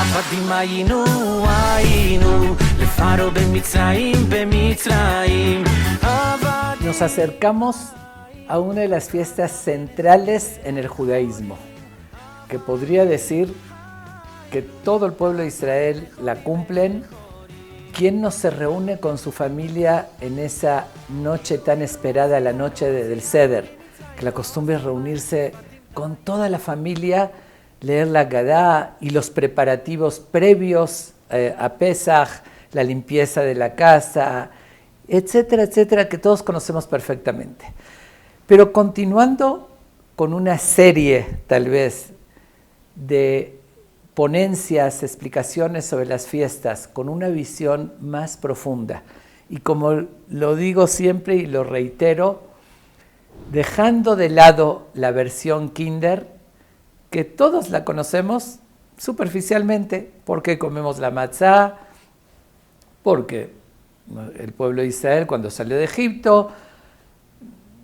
עבדים היינו לפרעה במצרים Nos acercamos a una de las fiestas centrales en el judaísmo, que podría decir que todo el pueblo de Israel la cumplen. ¿Quién no se reúne con su familia en esa noche tan esperada, la noche del Seder? Que la costumbre es reunirse con toda la familia, leer la Gadá y los preparativos previos a Pesaj, la limpieza de la casa, etcétera, etcétera, que todos conocemos perfectamente. Pero continuando con una serie, tal vez, de ponencias, explicaciones sobre las fiestas, con una visión más profunda. Y como lo digo siempre y lo reitero, dejando de lado la versión Kinder, que todos la conocemos superficialmente, porque comemos la matzá, porque el pueblo de Israel cuando salió de Egipto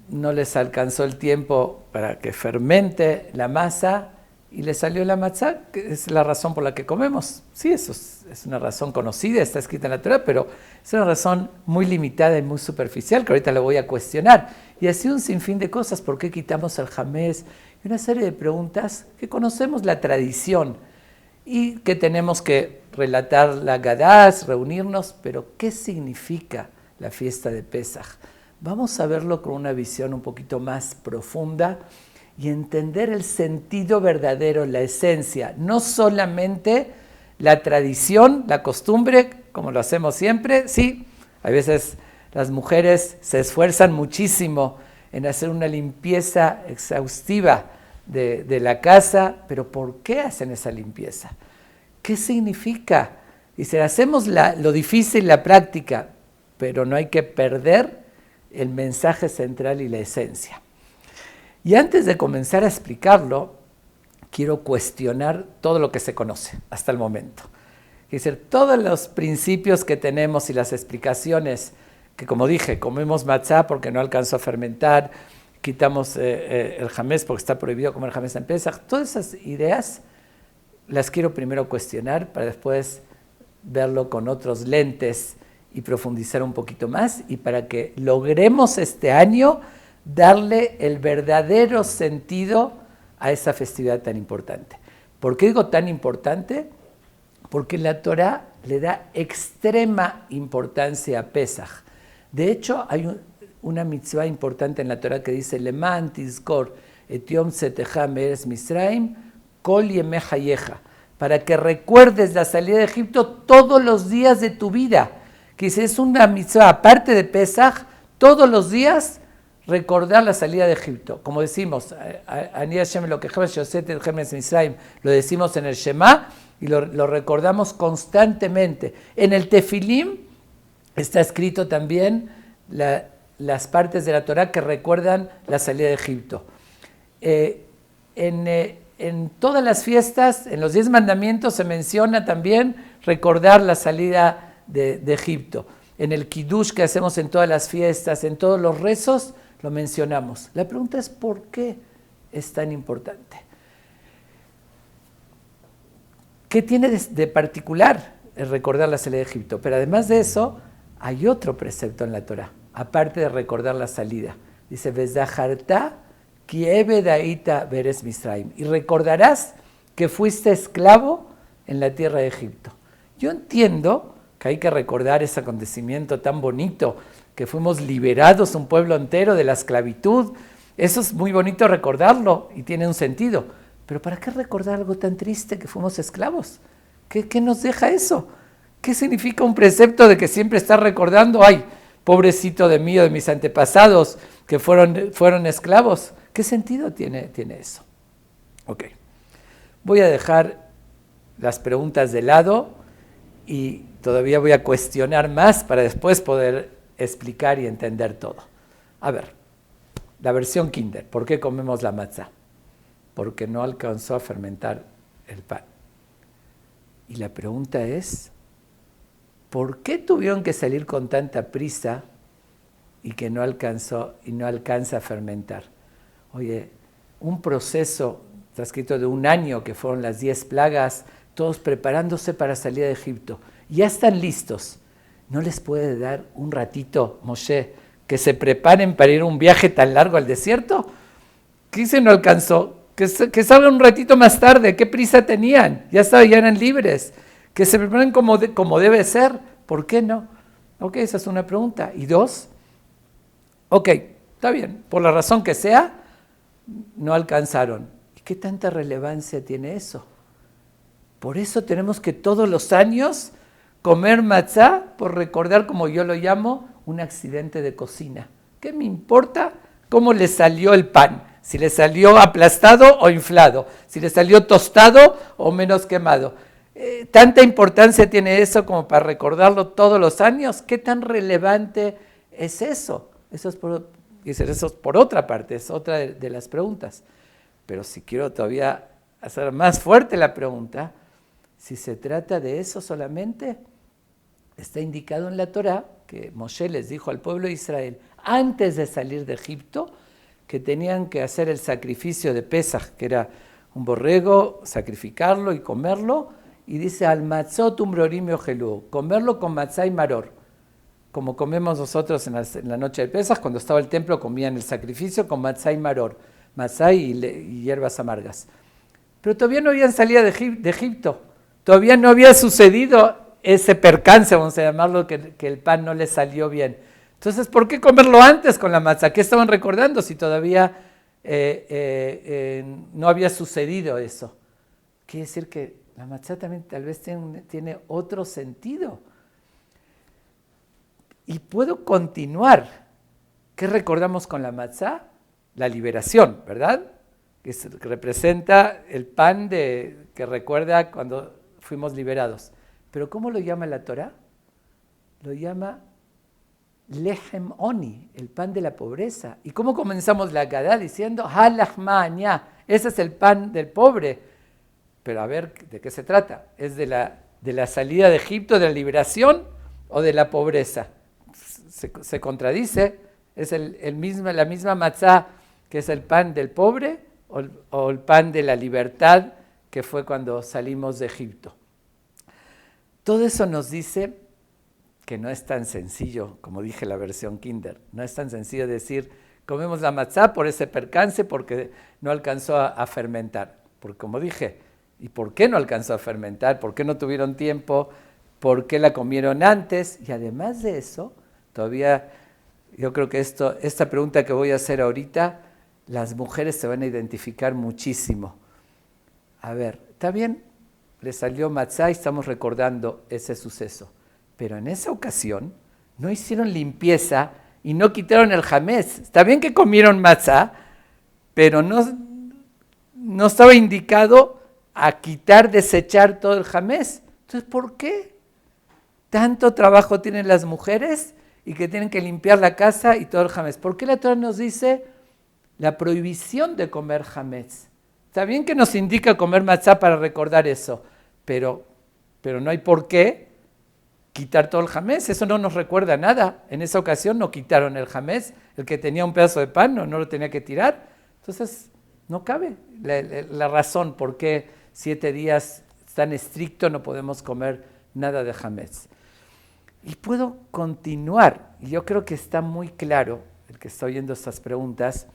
no les alcanzó el tiempo para que fermente la masa y le salió la matzá, que es la razón por la que comemos. Sí, eso es una razón conocida, está escrita en la Torá, pero es una razón muy limitada y muy superficial, que ahorita la voy a cuestionar. Y así un sinfín de cosas, ¿por qué quitamos el jamés? Y una serie de preguntas que conocemos la tradición y que tenemos que relatar la Gadás, reunirnos, pero ¿qué significa la fiesta de Pesaj? Vamos a verlo con una visión un poquito más profunda y entender el sentido verdadero, la esencia, no solamente la tradición, la costumbre, como lo hacemos siempre. Sí, a veces las mujeres se esfuerzan muchísimo en hacer una limpieza exhaustiva de la casa, pero ¿por qué hacen esa limpieza? ¿Qué significa? Dice, hacemos lo difícil, la práctica, pero no hay que perder el mensaje central y la esencia. Y antes de comenzar a explicarlo, quiero cuestionar todo lo que se conoce hasta el momento. Es decir, todos los principios que tenemos y las explicaciones, que como dije, comemos matzá porque no alcanzó a fermentar, quitamos el jamés porque está prohibido comer jamés en Pesaj, todas esas ideas las quiero primero cuestionar para después verlo con otros lentes y profundizar un poquito más, y para que logremos este año darle el verdadero sentido a esa festividad tan importante. ¿Por qué digo tan importante? Porque la Torá le da extrema importancia a Pesaj. De hecho, hay una mitzvah importante en la Torá que dice Leman tizkor et yom tzeteja me'eretz Misraim kol yemei hayeja, para que recuerdes la salida de Egipto todos los días de tu vida. Que dice, es una mitzvah, aparte de Pesaj, todos los días recordar la salida de Egipto. Como decimos, Ani Hashem Elokejem Yotzet Etchem Misraim, lo decimos en el Shema y lo recordamos constantemente. En el Tefilim está escrito también las partes de la Torá que recuerdan la salida de Egipto. En todas las fiestas, en los 10 mandamientos se menciona también recordar la salida de Egipto. En el Kiddush que hacemos en todas las fiestas, en todos los rezos, lo mencionamos. La pregunta es ¿por qué es tan importante? ¿Qué tiene de particular el recordar la salida de Egipto? Pero además de eso, hay otro precepto en la Torá, aparte de recordar la salida. Dice, Vezaharta ki eved hayta be'eretz Misraim. Y recordarás que fuiste esclavo en la tierra de Egipto. Yo entiendo que hay que recordar ese acontecimiento tan bonito, que fuimos liberados un pueblo entero de la esclavitud. Eso es muy bonito recordarlo y tiene un sentido. Pero ¿para qué recordar algo tan triste que fuimos esclavos? ¿Qué nos deja eso? ¿Qué significa un precepto de que siempre estás recordando, ay, pobrecito de mí o de mis antepasados que fueron esclavos? ¿Qué sentido tiene eso? Ok, voy a dejar las preguntas de lado y todavía voy a cuestionar más para después poder explicar y entender todo. A ver, la versión Kinder. ¿Por qué comemos la matzá? Porque no alcanzó a fermentar el pan. Y la pregunta es, ¿por qué tuvieron que salir con tanta prisa y que no alcanza a fermentar? Oye, un proceso, está escrito de un año, que fueron las 10 plagas, todos preparándose para salir de Egipto. Ya están listos. ¿No les puede dar un ratito, Moshe, que se preparen para ir a un viaje tan largo al desierto? ¿Qué se no alcanzó? Que salgan un ratito más tarde. ¿Qué prisa tenían? Ya eran libres. Que se preparen como debe ser. ¿Por qué no? Ok, esa es una pregunta. ¿Y dos? Ok, está bien. Por la razón que sea, no alcanzaron. ¿Y qué tanta relevancia tiene eso? Por eso tenemos que todos los años comer matzá, por recordar, como yo lo llamo, un accidente de cocina. ¿Qué me importa cómo le salió el pan? Si le salió aplastado o inflado, si le salió tostado o menos quemado. ¿Tanta importancia tiene eso como para recordarlo todos los años? ¿Qué tan relevante es eso? Eso es por otra parte, es otra de las preguntas. Pero si quiero todavía hacer más fuerte la pregunta, si se trata de eso solamente, está indicado en la Torá que Moshe les dijo al pueblo de Israel, antes de salir de Egipto, que tenían que hacer el sacrificio de Pesaj, que era un borrego, sacrificarlo y comerlo, y dice, al matzot umbrorim yohelú, comerlo con matzá y maror, como comemos nosotros en la noche de Pesaj, cuando estaba el templo comían el sacrificio con matzá y maror, matzá y hierbas amargas. Pero todavía no habían salido de Egipto, todavía no había sucedido ese percance, vamos a llamarlo, que el pan no les salió bien. Entonces, ¿por qué comerlo antes con la matzá? ¿Qué estaban recordando si todavía no había sucedido eso? Quiere decir que la matzá también tal vez tiene otro sentido. Y puedo continuar. ¿Qué recordamos con la matzá? La liberación, ¿verdad? Que representa el pan que recuerda cuando fuimos liberados. Pero ¿cómo lo llama la Torá? Lo llama Lehem Oni, el pan de la pobreza. ¿Y cómo comenzamos la Gadá diciendo Halachmañá? Ese es el pan del pobre. Pero a ver, ¿de qué se trata? ¿Es de la salida de Egipto, de la liberación o de la pobreza? Se contradice. ¿Es la misma matzá que es el pan del pobre o el pan de la libertad que fue cuando salimos de Egipto? Todo eso nos dice que no es tan sencillo, como dije la versión Kinder, no es tan sencillo decir, comemos la matzá por ese percance porque no alcanzó a fermentar. Porque como dije, ¿y por qué no alcanzó a fermentar? ¿Por qué no tuvieron tiempo? ¿Por qué la comieron antes? Y además de eso, todavía yo creo que esta pregunta que voy a hacer ahorita, las mujeres se van a identificar muchísimo. A ver, ¿está bien? Le salió matzá y estamos recordando ese suceso. Pero en esa ocasión no hicieron limpieza y no quitaron el jamés. Está bien que comieron matzá, pero no estaba indicado a desechar todo el jamés. Entonces, ¿por qué tanto trabajo tienen las mujeres y que tienen que limpiar la casa y todo el jamés? ¿Por qué la Torá nos dice la prohibición de comer jamés? Está bien que nos indica comer matzá para recordar eso, pero no hay por qué quitar todo el jamés, eso no nos recuerda nada. En esa ocasión no quitaron el jamés, el que tenía un pedazo de pan no lo tenía que tirar. Entonces no cabe la razón por qué 7 días tan estricto no podemos comer nada de jamés. Y puedo continuar, y yo creo que está muy claro, el que está oyendo estas preguntas,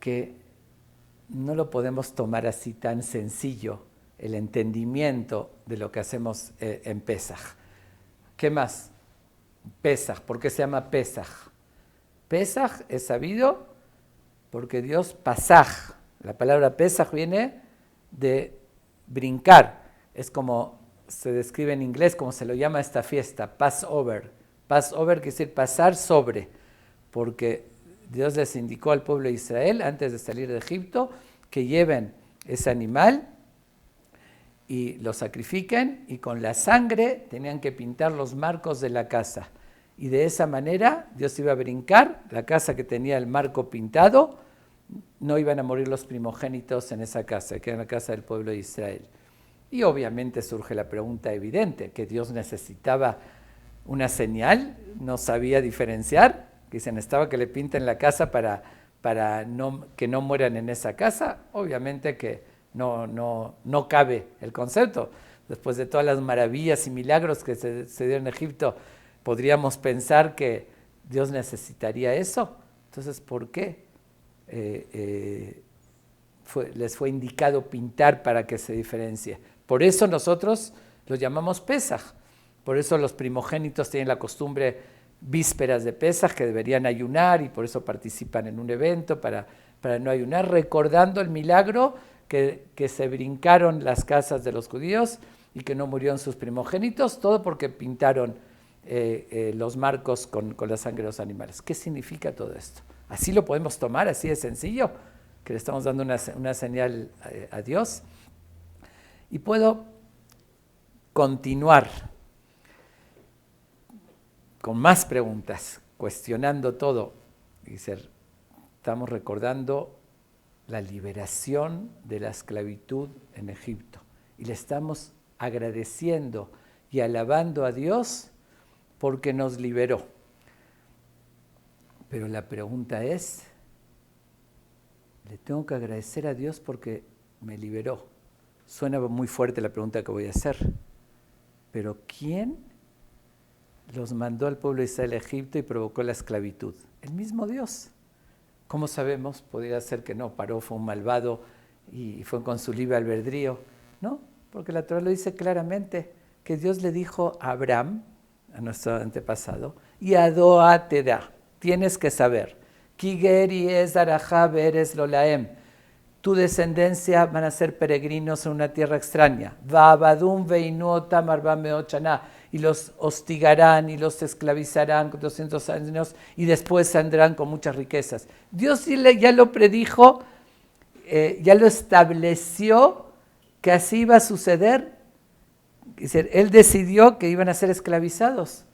que no lo podemos tomar así tan sencillo, el entendimiento de lo que hacemos en Pesaj. ¿Qué más? Pesaj, ¿por qué se llama Pesaj? Pesaj es sabido porque Dios Pasaj, la palabra Pesaj viene de brincar, es como se describe en inglés, como se lo llama esta fiesta, Passover. Passover quiere decir pasar sobre, porque Dios les indicó al pueblo de Israel, antes de salir de Egipto, que lleven ese animal y lo sacrifiquen, y con la sangre tenían que pintar los marcos de la casa. Y de esa manera Dios iba a brincar, la casa que tenía el marco pintado, no iban a morir los primogénitos en esa casa, que era la casa del pueblo de Israel. Y obviamente surge la pregunta evidente, que Dios necesitaba una señal, no sabía diferenciar, que se necesitaba que le pinten la casa para que no mueran en esa casa. Obviamente que no cabe el concepto. Después de todas las maravillas y milagros que se dieron en Egipto, podríamos pensar que Dios necesitaría eso. Entonces, ¿por qué les fue indicado pintar para que se diferencie? Por eso nosotros lo llamamos Pesaj. Por eso los primogénitos tienen la costumbre vísperas de Pesaj que deberían ayunar y por eso participan en un evento para no ayunar, recordando el milagro que se brincaron las casas de los judíos y que no murieron sus primogénitos, todo porque pintaron los marcos con la sangre de los animales. ¿Qué significa todo esto? Así lo podemos tomar, así de sencillo, que le estamos dando una señal a Dios. Y puedo continuar con más preguntas, cuestionando todo. Estamos recordando la liberación de la esclavitud en Egipto y le estamos agradeciendo y alabando a Dios porque nos liberó. Pero la pregunta es, ¿le tengo que agradecer a Dios porque me liberó? Suena muy fuerte la pregunta que voy a hacer, pero ¿quién los mandó al pueblo de Israel a Egipto y provocó la esclavitud? El mismo Dios. ¿Cómo sabemos? Podría ser que no, Paró fue un malvado y fue con su libre albedrío. No, porque la Torah lo dice claramente, que Dios le dijo a Abraham, a nuestro antepasado, y a Doa te da, tienes que saber, Kigeri es Arajab eres Lolaem, tu descendencia van a ser peregrinos en una tierra extraña, Va'abadum veinu tamar meot shana, y los hostigarán y los esclavizarán 200 años y después saldrán con muchas riquezas. Dios ya lo predijo, ya lo estableció que así iba a suceder. Él decidió que iban a ser esclavizados,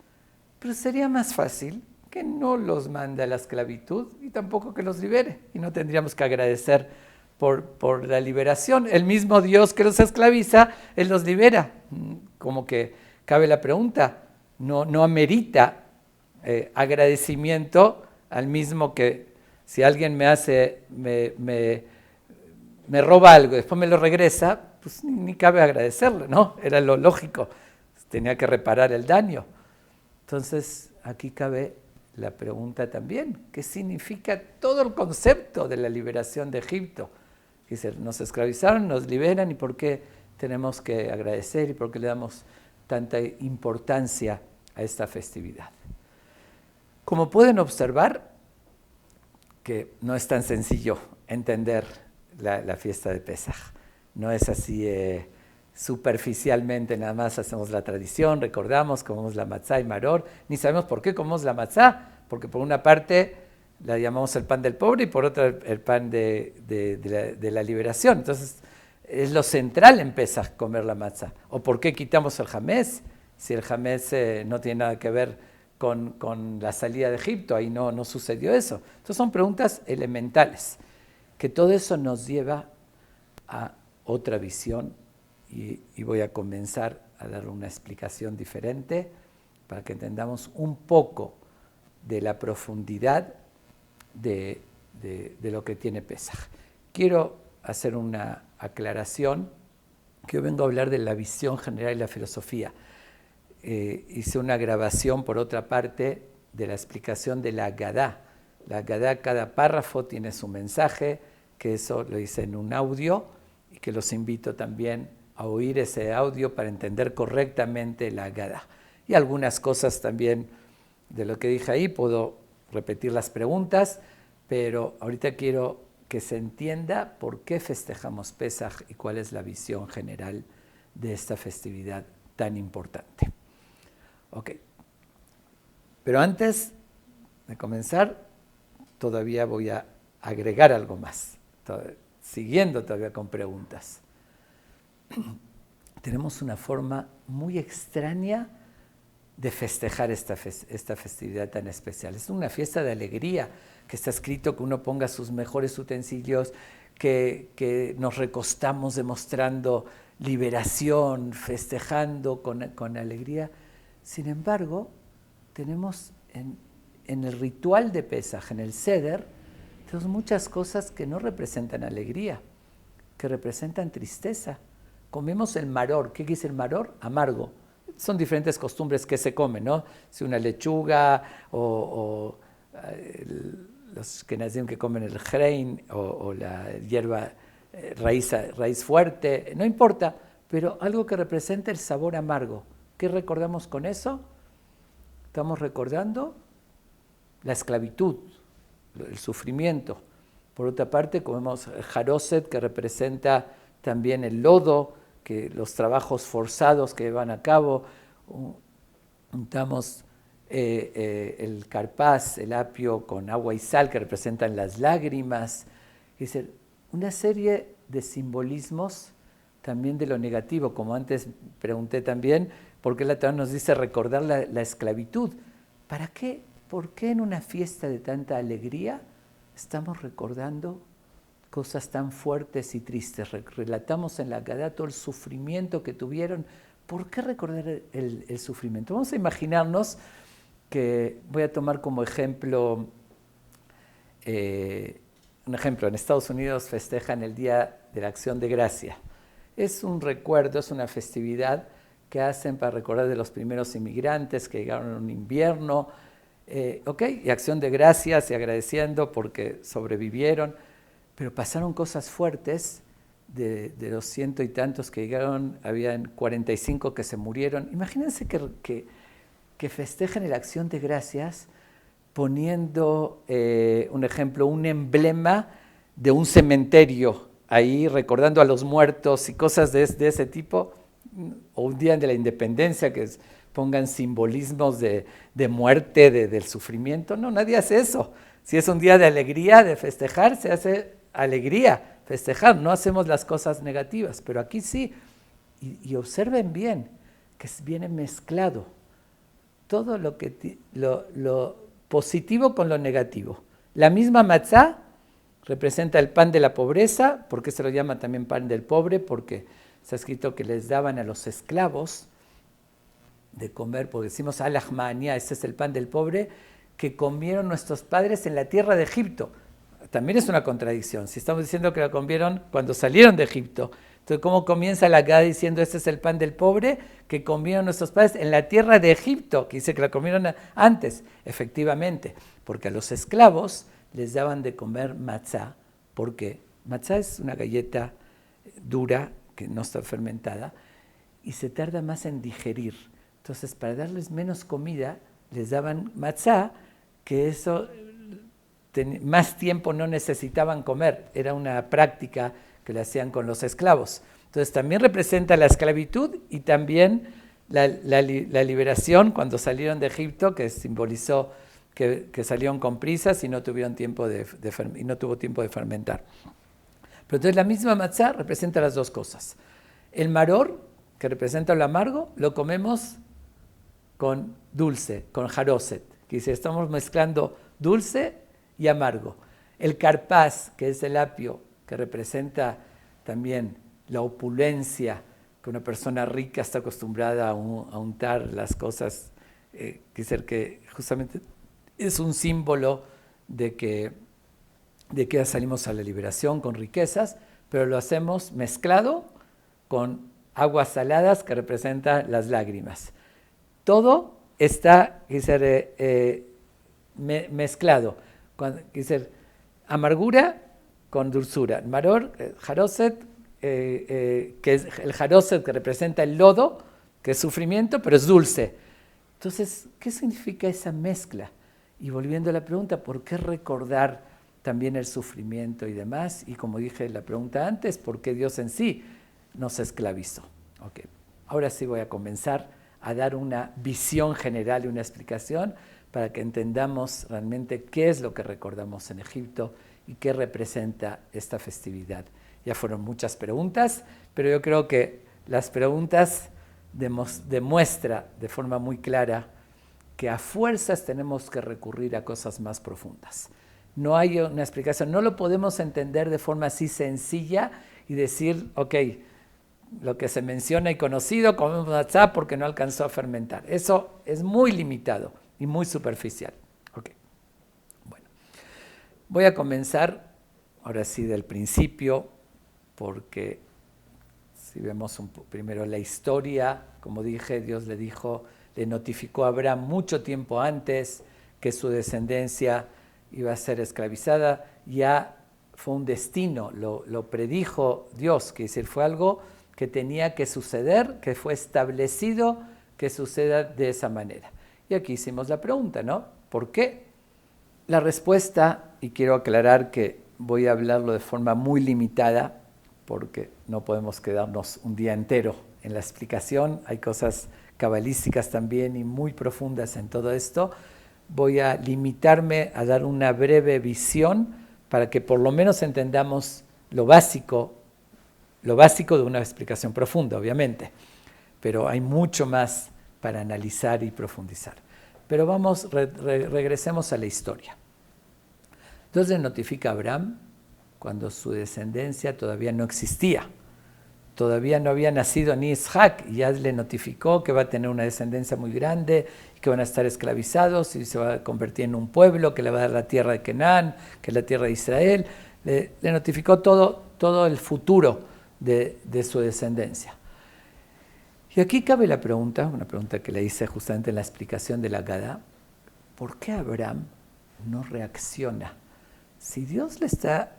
pero sería más fácil que no los mande a la esclavitud y tampoco que los libere, y no tendríamos que agradecer por la liberación. El mismo Dios que los esclaviza, Él los libera. Como que cabe la pregunta, no amerita agradecimiento al mismo que si alguien me roba algo y después me lo regresa, pues ni cabe agradecerle, ¿no? Era lo lógico, tenía que reparar el daño. Entonces, aquí cabe la pregunta también, ¿qué significa todo el concepto de la liberación de Egipto? Dice, nos esclavizaron, nos liberan, ¿y por qué tenemos que agradecer y por qué le damos tanta importancia a esta festividad? Como pueden observar, que no es tan sencillo entender la fiesta de Pesaj. No es así superficialmente, nada más hacemos la tradición, recordamos, comemos la matzá y maror, ni sabemos por qué comemos la matzá, porque por una parte la llamamos el pan del pobre y por otra el pan de la liberación. Entonces es lo central en Pesaj comer la matzá. ¿O por qué quitamos el jamés? Si el jamés no tiene nada que ver con la salida de Egipto, ahí no sucedió eso. Entonces son preguntas elementales, que todo eso nos lleva a otra visión y voy a comenzar a dar una explicación diferente para que entendamos un poco de la profundidad de lo que tiene Pesaj. Quiero hacer una aclaración, que yo vengo a hablar de la visión general y la filosofía. Hice una grabación, por otra parte, de la explicación de la Agadá. La Agadá, cada párrafo tiene su mensaje, que eso lo hice en un audio, y que los invito también a oír ese audio para entender correctamente la Agadá. Y algunas cosas también de lo que dije ahí, puedo repetir las preguntas, pero ahorita quiero que se entienda por qué festejamos Pesaj y cuál es la visión general de esta festividad tan importante. Ok, pero antes de comenzar, todavía voy a agregar algo más, siguiendo todavía con preguntas. Tenemos una forma muy extraña de festejar esta festividad tan especial. Es una fiesta de alegría, que está escrito que uno ponga sus mejores utensilios, que nos recostamos demostrando liberación, festejando con alegría. Sin embargo, tenemos en el ritual de Pesaj, en el Seder, tenemos muchas cosas que no representan alegría. que representan tristeza. Comemos el maror. ¿Qué quiere decir maror? Amargo. Son diferentes costumbres que se comen, ¿no? Si una lechuga o los que nacen que comen el grein o la hierba raíz fuerte, no importa, pero algo que representa el sabor amargo. ¿Qué recordamos con eso? Estamos recordando la esclavitud, el sufrimiento. Por otra parte, comemos el jaroset, que representa también el lodo, que los trabajos forzados que llevan a cabo. Untamos el carpaz, el apio con agua y sal, que representan las lágrimas. Es decir, una serie de simbolismos también de lo negativo, como antes pregunté también, ¿por qué la Torá nos dice recordar la esclavitud? ¿Para qué? ¿Por qué en una fiesta de tanta alegría estamos recordando cosas tan fuertes y tristes? Relatamos en la Haggadá todo el sufrimiento que tuvieron. ¿Por qué recordar el sufrimiento? Vamos a imaginarnos que, voy a tomar como ejemplo, un ejemplo, en Estados Unidos festejan el Día de la Acción de Gracia. Es un recuerdo, es una festividad que hacen para recordar de los primeros inmigrantes que llegaron en un invierno, y acción de gracias y agradeciendo porque sobrevivieron, pero pasaron cosas fuertes. De los 100 y tantos que llegaron, habían 45 que se murieron. Imagínense que festejen la acción de gracias poniendo, un ejemplo, un emblema de un cementerio ahí, recordando a los muertos y cosas de ese tipo, o un día de la independencia que pongan simbolismos de muerte, del sufrimiento. No, nadie hace eso. Si es un día de alegría, de festejar, se hace alegría, festejar, no hacemos las cosas negativas, pero aquí sí. Y observen bien que viene mezclado todo lo positivo con lo negativo. La misma matzá representa el pan de la pobreza. ¿Por qué se lo llama también pan del pobre? Porque está escrito que les daban a los esclavos de comer, porque decimos alajmanía, ese es el pan del pobre, que comieron nuestros padres en la tierra de Egipto. También es una contradicción. Si estamos diciendo que lo comieron cuando salieron de Egipto, entonces ¿cómo comienza la Haggadá diciendo este es el pan del pobre que comieron nuestros padres en la tierra de Egipto? Que dice que la comieron antes, efectivamente, porque a los esclavos les daban de comer matzá, porque matzá es una galleta dura que no está fermentada y se tarda más en digerir. Entonces, para darles menos comida, les daban matzá, que eso más tiempo no necesitaban comer. Era una práctica que le hacían con los esclavos. Entonces, también representa la esclavitud y también la liberación cuando salieron de Egipto, que simbolizó que salieron con prisas y no tuvieron tiempo y no tuvo tiempo de fermentar. Pero entonces la misma matzá representa las dos cosas. El maror, que representa lo amargo, lo comemos con dulce, con jaroset, que dice, estamos mezclando dulce y amargo. El carpaz, que es el apio, que representa también la opulencia, que una persona rica está acostumbrada a untar las cosas, que justamente es un símbolo de que ya salimos a la liberación con riquezas, pero lo hacemos mezclado con aguas saladas que representan las lágrimas. Todo está mezclado. Amargura con dulzura. Maror, jaroset, que es el jaroset que representa el lodo, que es sufrimiento, pero es dulce. Entonces, ¿qué significa esa mezcla? Y volviendo a la pregunta, ¿por qué recordar también el sufrimiento y demás? Y como dije en la pregunta antes, ¿por qué Dios en sí nos esclavizó? Okay. Ahora sí voy a comenzar a dar una visión general y una explicación para que entendamos realmente qué es lo que recordamos en Egipto y qué representa esta festividad. Ya fueron muchas preguntas, pero yo creo que las preguntas demuestran de forma muy clara que a fuerzas tenemos que recurrir a cosas más profundas. No hay una explicación, no lo podemos entender de forma así sencilla y decir, ok, lo que se menciona y conocido, comemos matzá porque no alcanzó a fermentar. Eso es muy limitado y muy superficial. Okay. Bueno, voy a comenzar, ahora sí, del principio, porque si vemos primero la historia, como dije, Dios le notificó a Abraham mucho tiempo antes que su descendencia iba a ser esclavizada. Ya fue un destino, lo predijo Dios, que decir, fue algo que tenía que suceder, que fue establecido que suceda de esa manera. Y aquí hicimos la pregunta, ¿no? ¿Por qué? La respuesta, y quiero aclarar que voy a hablarlo de forma muy limitada, porque no podemos quedarnos un día entero en la explicación, hay cosas cabalísticas también y muy profundas en todo esto. Voy a limitarme a dar una breve visión para que por lo menos entendamos lo básico de una explicación profunda, obviamente, pero hay mucho más para analizar y profundizar. Pero regresemos a la historia. Dios le notifica a Abraham cuando su descendencia todavía no existía. Todavía no había nacido ni Isaac, y ya le notificó que va a tener una descendencia muy grande, que van a estar esclavizados y se va a convertir en un pueblo, que le va a dar la tierra de Canaán, que es la tierra de Israel. Le notificó todo el futuro de su descendencia. Y aquí cabe la pregunta, una pregunta que le hice justamente en la explicación de la Agadá: ¿por qué Abraham no reacciona? Si Dios le está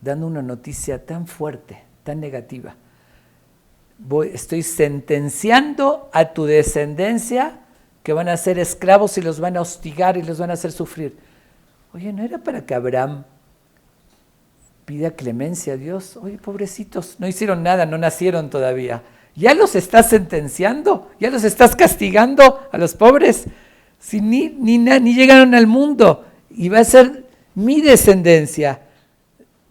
dando una noticia tan fuerte, tan negativa, estoy sentenciando a tu descendencia que van a ser esclavos y los van a hostigar y los van a hacer sufrir. Oye, ¿no era para que Abraham pida clemencia a Dios? Oye, pobrecitos, no hicieron nada, no nacieron todavía. ¿Ya los estás sentenciando? ¿Ya los estás castigando a los pobres? Si ni llegaron al mundo, y va a ser mi descendencia,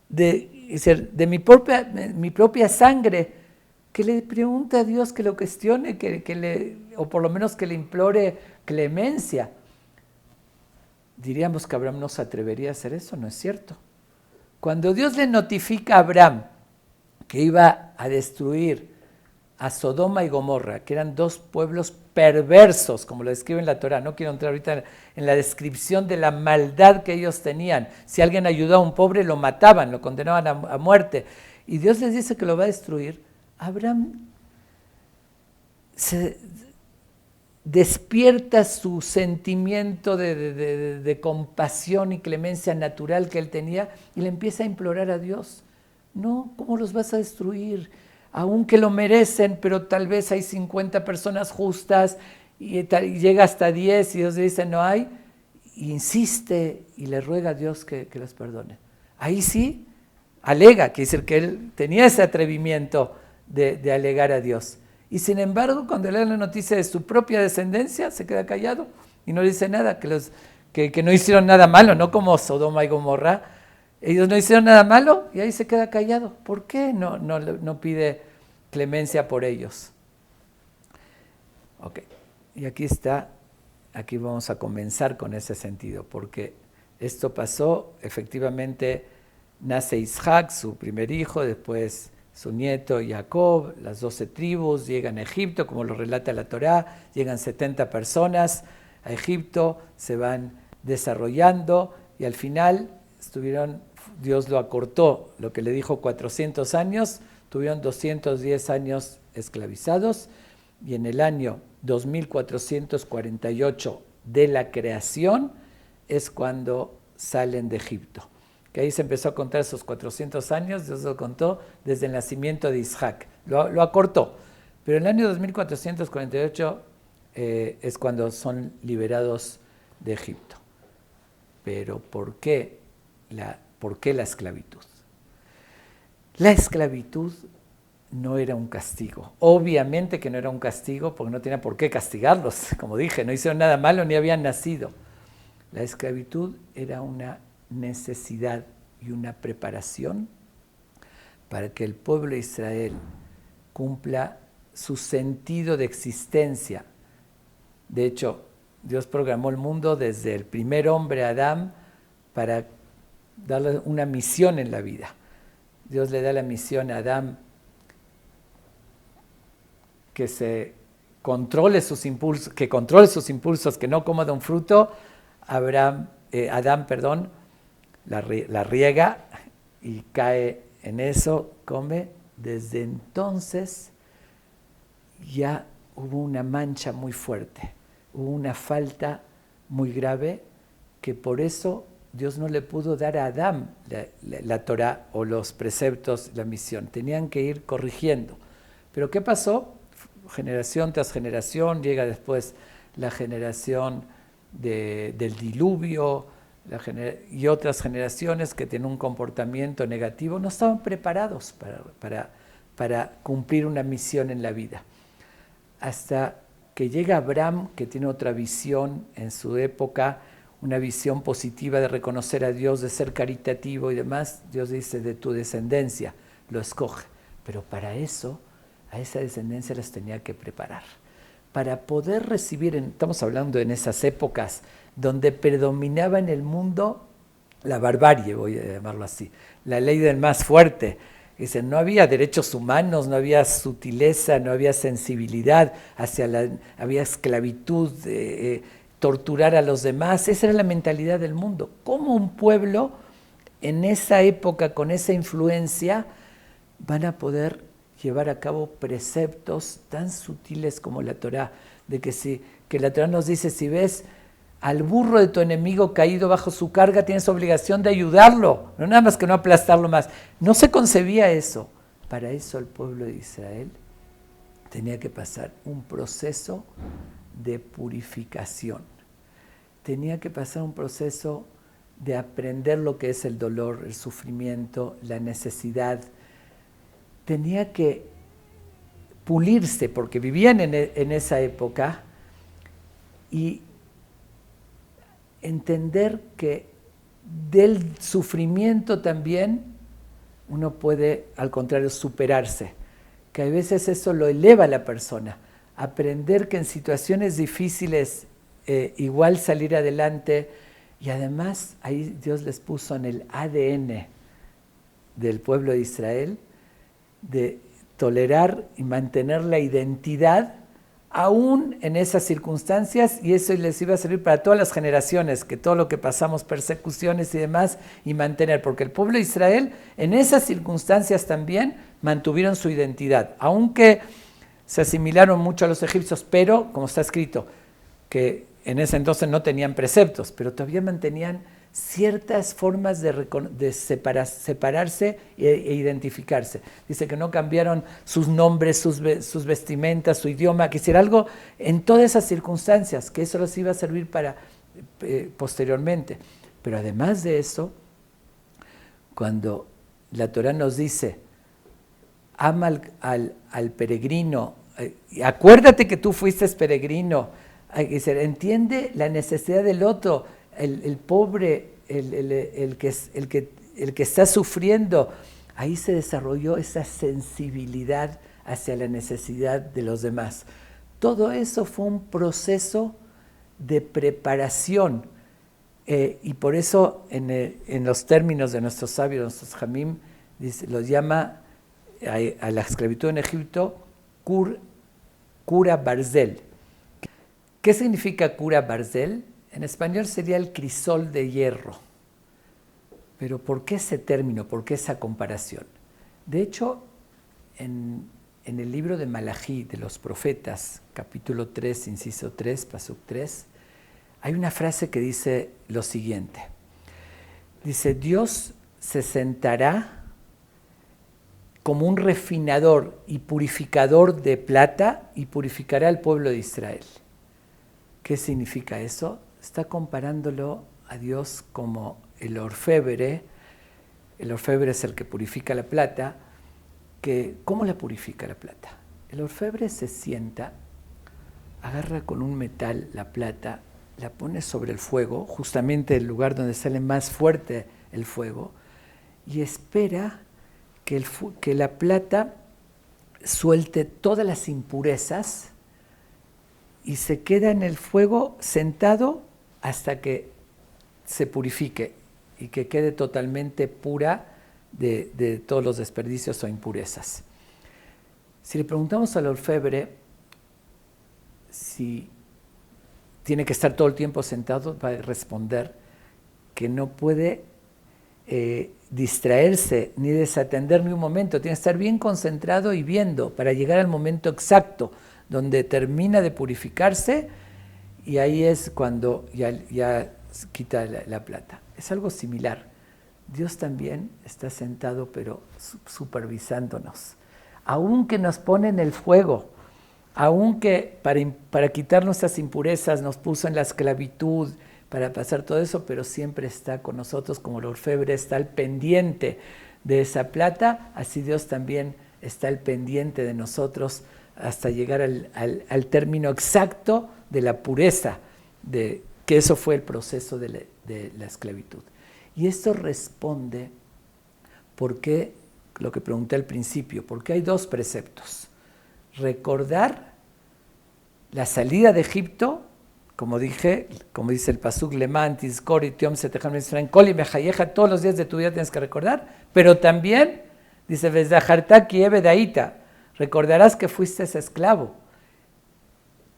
de mi propia sangre, que le pregunte a Dios, que lo cuestione, o por lo menos que le implore clemencia. Diríamos que Abraham no se atrevería a hacer eso, ¿no es cierto? Cuando Dios le notifica a Abraham que iba a destruir a Sodoma y Gomorra, que eran dos pueblos perversos, como lo describe en la Torá. No quiero entrar ahorita en la descripción de la maldad que ellos tenían. Si alguien ayudó a un pobre, lo mataban, lo condenaban a muerte. Y Dios les dice que lo va a destruir. Abraham se despierta su sentimiento de compasión y clemencia natural que él tenía, y le empieza a implorar a Dios: no, ¿cómo los vas a destruir? Aunque lo merecen, pero tal vez hay 50 personas justas, y llega hasta 10, y Dios le dice no hay, y insiste y le ruega a Dios que los perdone. Ahí sí alega, que decir que él tenía ese atrevimiento de alegar a Dios. Y sin embargo, cuando le da la noticia de su propia descendencia, se queda callado y no dice nada, que no hicieron nada malo, no como Sodoma y Gomorra. Ellos no hicieron nada malo y ahí se queda callado. ¿Por qué no pide clemencia por ellos? Ok, y aquí vamos a comenzar con ese sentido, porque esto pasó, efectivamente nace Isaac, su primer hijo, después su nieto Jacob, las 12 tribus llegan a Egipto, como lo relata la Torá, llegan 70 personas a Egipto, se van desarrollando y al final Dios lo acortó, lo que le dijo 400 años, tuvieron 210 años esclavizados, y en el año 2448 de la creación es cuando salen de Egipto. Que ahí se empezó a contar esos 400 años, Dios lo contó desde el nacimiento de Isaac, lo acortó. Pero en el año 2448 es cuando son liberados de Egipto. Pero ¿por qué la esclavitud? La esclavitud no era un castigo. Obviamente que no era un castigo, porque no tenía por qué castigarlos. Como dije, no hicieron nada malo ni habían nacido. La esclavitud era una necesidad y una preparación para que el pueblo de Israel cumpla su sentido de existencia. De hecho, Dios programó el mundo desde el primer hombre, Adán, para darle una misión en la vida. Dios le da la misión a Adán que controle sus impulsos, que no coma de un fruto. Adán, la riega y cae en eso, desde entonces ya hubo una mancha muy fuerte, hubo una falta muy grave que por eso Dios no le pudo dar a Adán la Torá o los preceptos, la misión. Tenían que ir corrigiendo. Pero ¿qué pasó? Generación tras generación, llega después la generación del diluvio y otras generaciones que tienen un comportamiento negativo, no estaban preparados para cumplir una misión en la vida. Hasta que llega Abraham, que tiene otra visión en su época, una visión positiva de reconocer a Dios, de ser caritativo y demás. Dios dice, de tu descendencia lo escoge. Pero para eso, a esa descendencia las tenía que preparar. Para poder recibir, estamos hablando en esas épocas, donde predominaba en el mundo la barbarie, voy a llamarlo así, la ley del más fuerte. Dicen, no había derechos humanos, no había sutileza, no había sensibilidad, había esclavitud, torturar a los demás. Esa era la mentalidad del mundo. ¿Cómo un pueblo en esa época, con esa influencia, van a poder llevar a cabo preceptos tan sutiles como la Torá? Que la Torá nos dice, si ves al burro de tu enemigo caído bajo su carga, tienes obligación de ayudarlo, no nada más que no aplastarlo más. No se concebía eso. Para eso el pueblo de Israel tenía que pasar un proceso de purificación. Tenía que pasar un proceso de aprender lo que es el dolor, el sufrimiento, la necesidad. Tenía que pulirse, porque vivían en esa época, y entender que del sufrimiento también uno puede, al contrario, superarse, que a veces eso lo eleva a la persona. Aprender que en situaciones difíciles igual salir adelante, y además ahí Dios les puso en el ADN del pueblo de Israel de tolerar y mantener la identidad aún en esas circunstancias, y eso les iba a servir para todas las generaciones, que todo lo que pasamos, persecuciones y demás, y mantener, porque el pueblo de Israel en esas circunstancias también mantuvieron su identidad, aunque se asimilaron mucho a los egipcios, pero, como está escrito, que en ese entonces no tenían preceptos, pero todavía mantenían ciertas formas de separarse e identificarse. Dice que no cambiaron sus nombres, sus vestimentas, su idioma, que hiciera algo en todas esas circunstancias, que eso les iba a servir para posteriormente. Pero además de eso, cuando la Torá nos dice, ama al peregrino, acuérdate que tú fuiste peregrino, entiende la necesidad del otro, el pobre, el que está sufriendo. Ahí se desarrolló esa sensibilidad hacia la necesidad de los demás. Todo eso fue un proceso de preparación, y por eso en los términos de nuestros sabios, nuestros jamim, los llama a la esclavitud en Egipto Cura Barzel. ¿Qué significa Cura Barzel? En español sería el crisol de hierro. Pero ¿por qué ese término? ¿Por qué esa comparación? De hecho, en el libro de Malají, de los profetas, capítulo 3, inciso 3, pasuk 3, hay una frase que dice lo siguiente. Dice, Dios se sentará como un refinador y purificador de plata y purificará al pueblo de Israel. ¿Qué significa eso? Está comparándolo a Dios como el orfebre. El orfebre es el que purifica la plata. ¿Cómo la purifica la plata? El orfebre se sienta, agarra con un metal la plata, la pone sobre el fuego, justamente el lugar donde sale más fuerte el fuego, y espera que la plata suelte todas las impurezas y se queda en el fuego sentado hasta que se purifique y que quede totalmente pura de todos los desperdicios o impurezas. Si le preguntamos al orfebre si tiene que estar todo el tiempo sentado, va a responder que no puede distraerse ni desatender ni un momento, tiene que estar bien concentrado y viendo para llegar al momento exacto donde termina de purificarse y ahí es cuando ya quita la plata. Es algo similar. Dios también está sentado pero supervisándonos. Aunque nos pone en el fuego, aunque para quitar nuestras impurezas nos puso en la esclavitud, para pasar todo eso, pero siempre está con nosotros como el orfebre está al pendiente de esa plata, así Dios también está al pendiente de nosotros hasta llegar al término exacto de la pureza, de que eso fue el proceso de la esclavitud. Y esto responde por qué, lo que pregunté al principio, porque hay dos preceptos. Recordar la salida de Egipto, como dije, como dice el pasuk, Leman, Tizkor, Tiom, Setechan, Misraim, Kol y Mejayeja, todos los días de tu vida tienes que recordar, pero también, dice, Vezdaharta Kieve Daita, recordarás que fuiste ese esclavo.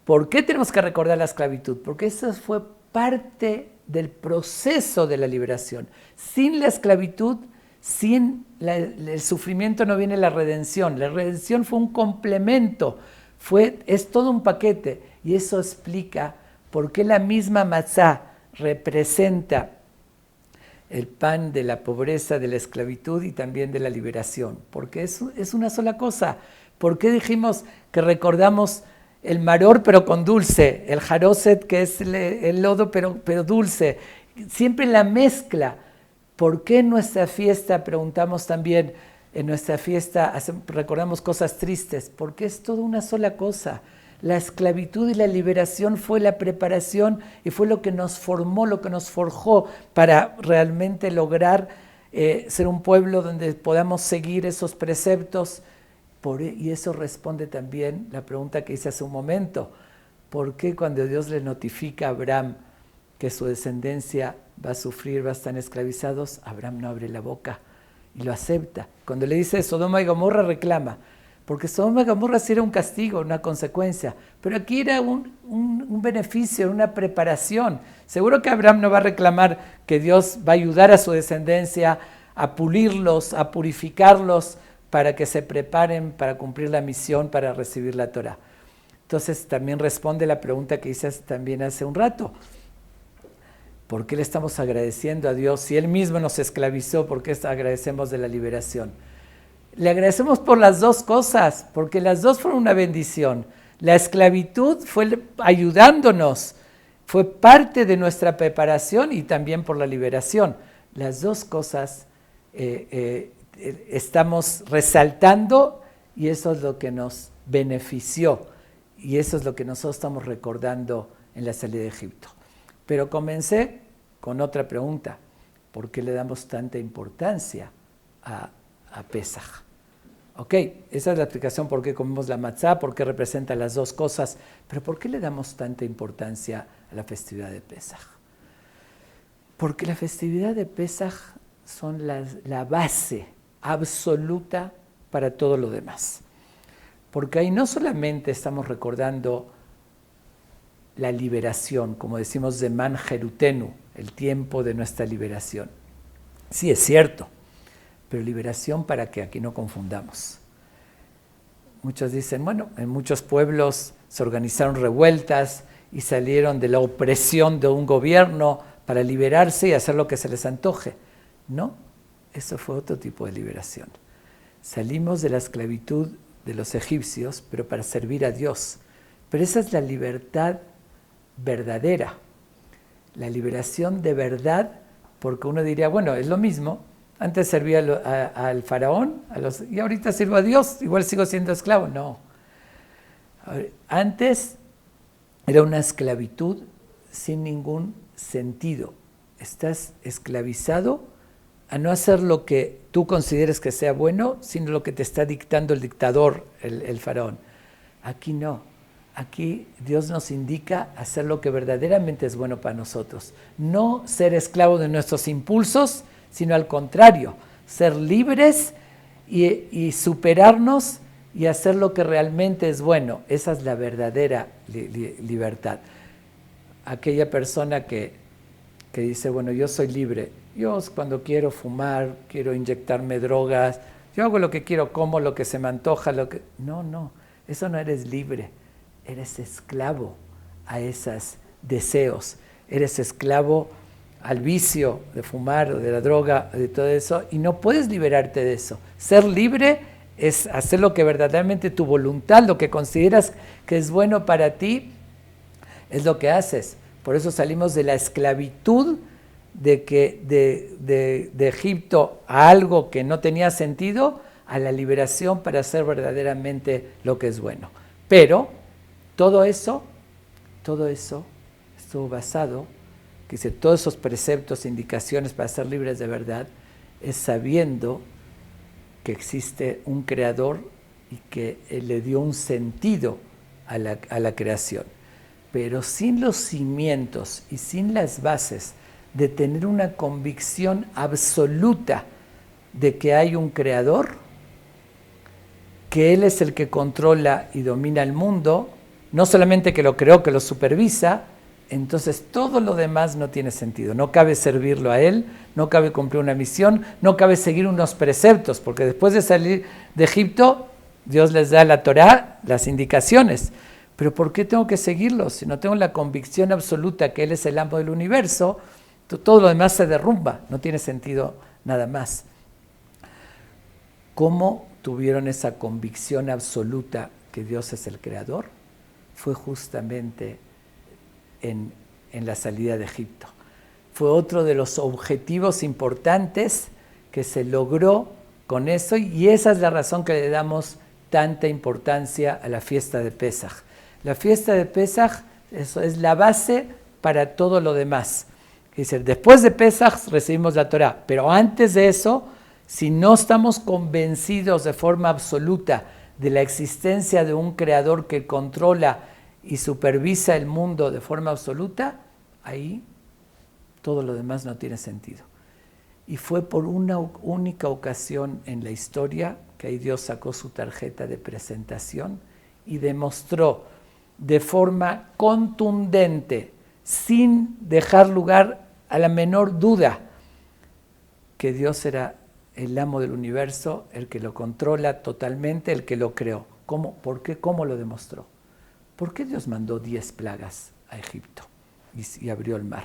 ¿Por qué tenemos que recordar la esclavitud? Porque eso fue parte del proceso de la liberación. Sin la esclavitud, sin el sufrimiento no viene la redención. La redención fue un complemento, es todo un paquete, y eso explica por qué la misma matzá representa el pan de la pobreza, de la esclavitud y también de la liberación. Porque es una sola cosa. ¿Por qué dijimos que recordamos el maror pero con dulce, el jaroset que es el lodo pero dulce? Siempre la mezcla. ¿Por qué en nuestra fiesta, preguntamos también, en nuestra fiesta recordamos cosas tristes? Porque es toda una sola cosa. La esclavitud y la liberación fue la preparación y fue lo que nos formó, lo que nos forjó para realmente lograr ser un pueblo donde podamos seguir esos preceptos. Y eso responde también la pregunta que hice hace un momento. ¿Por qué cuando Dios le notifica a Abraham que su descendencia va a sufrir, va a estar esclavizados, Abraham no abre la boca y lo acepta? Cuando le dice Sodoma y Gomorra reclama, porque Sodoma y Gomorra sí era un castigo, una consecuencia, pero aquí era un beneficio, una preparación. Seguro que Abraham no va a reclamar que Dios va a ayudar a su descendencia a pulirlos, a purificarlos, para que se preparen para cumplir la misión, para recibir la Torah. Entonces también responde la pregunta que hice también hace un rato. ¿Por qué le estamos agradeciendo a Dios? Si Él mismo nos esclavizó, ¿por qué agradecemos de la liberación? Le agradecemos por las dos cosas, porque las dos fueron una bendición. La esclavitud fue ayudándonos, fue parte de nuestra preparación y también por la liberación. Las dos cosas estamos resaltando y eso es lo que nos benefició y eso es lo que nosotros estamos recordando en la salida de Egipto. Pero comencé con otra pregunta. ¿Por qué le damos tanta importancia a Pesaj? Ok, esa es la explicación por qué comemos la matzá, por qué representa las dos cosas, pero ¿por qué le damos tanta importancia a la festividad de Pesaj? Porque la festividad de Pesaj son la base absoluta para todo lo demás. Porque ahí no solamente estamos recordando la liberación, como decimos de Man Jerutenu, el tiempo de nuestra liberación. Sí, es cierto, pero liberación para que aquí no confundamos. Muchos dicen, bueno, en muchos pueblos se organizaron revueltas y salieron de la opresión de un gobierno para liberarse y hacer lo que se les antoje. No, eso fue otro tipo de liberación. Salimos de la esclavitud de los egipcios, pero para servir a Dios. Pero esa es la libertad verdadera, la liberación de verdad, porque uno diría, bueno, es lo mismo, antes servía al faraón y ahorita sirvo a Dios, igual sigo siendo esclavo. No, antes era una esclavitud sin ningún sentido, estás esclavizado a no hacer lo que tú consideres que sea bueno, sino lo que te está dictando el dictador, el faraón. Aquí no. Aquí Dios nos indica hacer lo que verdaderamente es bueno para nosotros. No ser esclavos de nuestros impulsos, sino al contrario, ser libres y superarnos y hacer lo que realmente es bueno. Esa es la verdadera libertad. Aquella persona que que dice, bueno, yo soy libre. Yo cuando quiero fumar, quiero inyectarme drogas, yo hago lo que quiero, como lo que se me antoja, No, eso no eres libre. Eres esclavo a esos deseos. Eres esclavo al vicio de fumar o de la droga, de todo eso, y no puedes liberarte de eso. Ser libre es hacer lo que verdaderamente tu voluntad, lo que consideras que es bueno para ti, es lo que haces. Por eso salimos de la esclavitud de Egipto a algo que no tenía sentido, a la liberación para hacer verdaderamente lo que es bueno. Pero todo eso estuvo basado, que dice, todos esos preceptos, indicaciones para ser libres de verdad, es sabiendo que existe un creador y que le dio un sentido a la creación. Pero sin los cimientos y sin las bases de tener una convicción absoluta de que hay un creador, que Él es el que controla y domina el mundo, no solamente que lo creó, que lo supervisa, entonces todo lo demás no tiene sentido. No cabe servirlo a Él, no cabe cumplir una misión, no cabe seguir unos preceptos, porque después de salir de Egipto, Dios les da la Torá, las indicaciones. Pero ¿por qué tengo que seguirlos? Si no tengo la convicción absoluta que Él es el amo del universo, todo lo demás se derrumba, no tiene sentido nada más. ¿Cómo tuvieron esa convicción absoluta que Dios es el creador? Fue justamente en la salida de Egipto. Fue otro de los objetivos importantes que se logró con eso, y esa es la razón que le damos tanta importancia a la fiesta de Pesaj. La fiesta de Pesaj eso es la base para todo lo demás. Dice, después de Pesaj recibimos la Torá, pero antes de eso, si no estamos convencidos de forma absoluta de la existencia de un creador que controla y supervisa el mundo de forma absoluta, ahí todo lo demás no tiene sentido. Y fue por una única ocasión en la historia que ahí Dios sacó su tarjeta de presentación y demostró de forma contundente, sin dejar lugar a la menor duda, que Dios era el amo del universo, el que lo controla totalmente, el que lo creó. ¿Cómo? ¿Por qué? ¿Cómo lo demostró? ¿Por qué Dios mandó 10 plagas a Egipto y abrió el mar?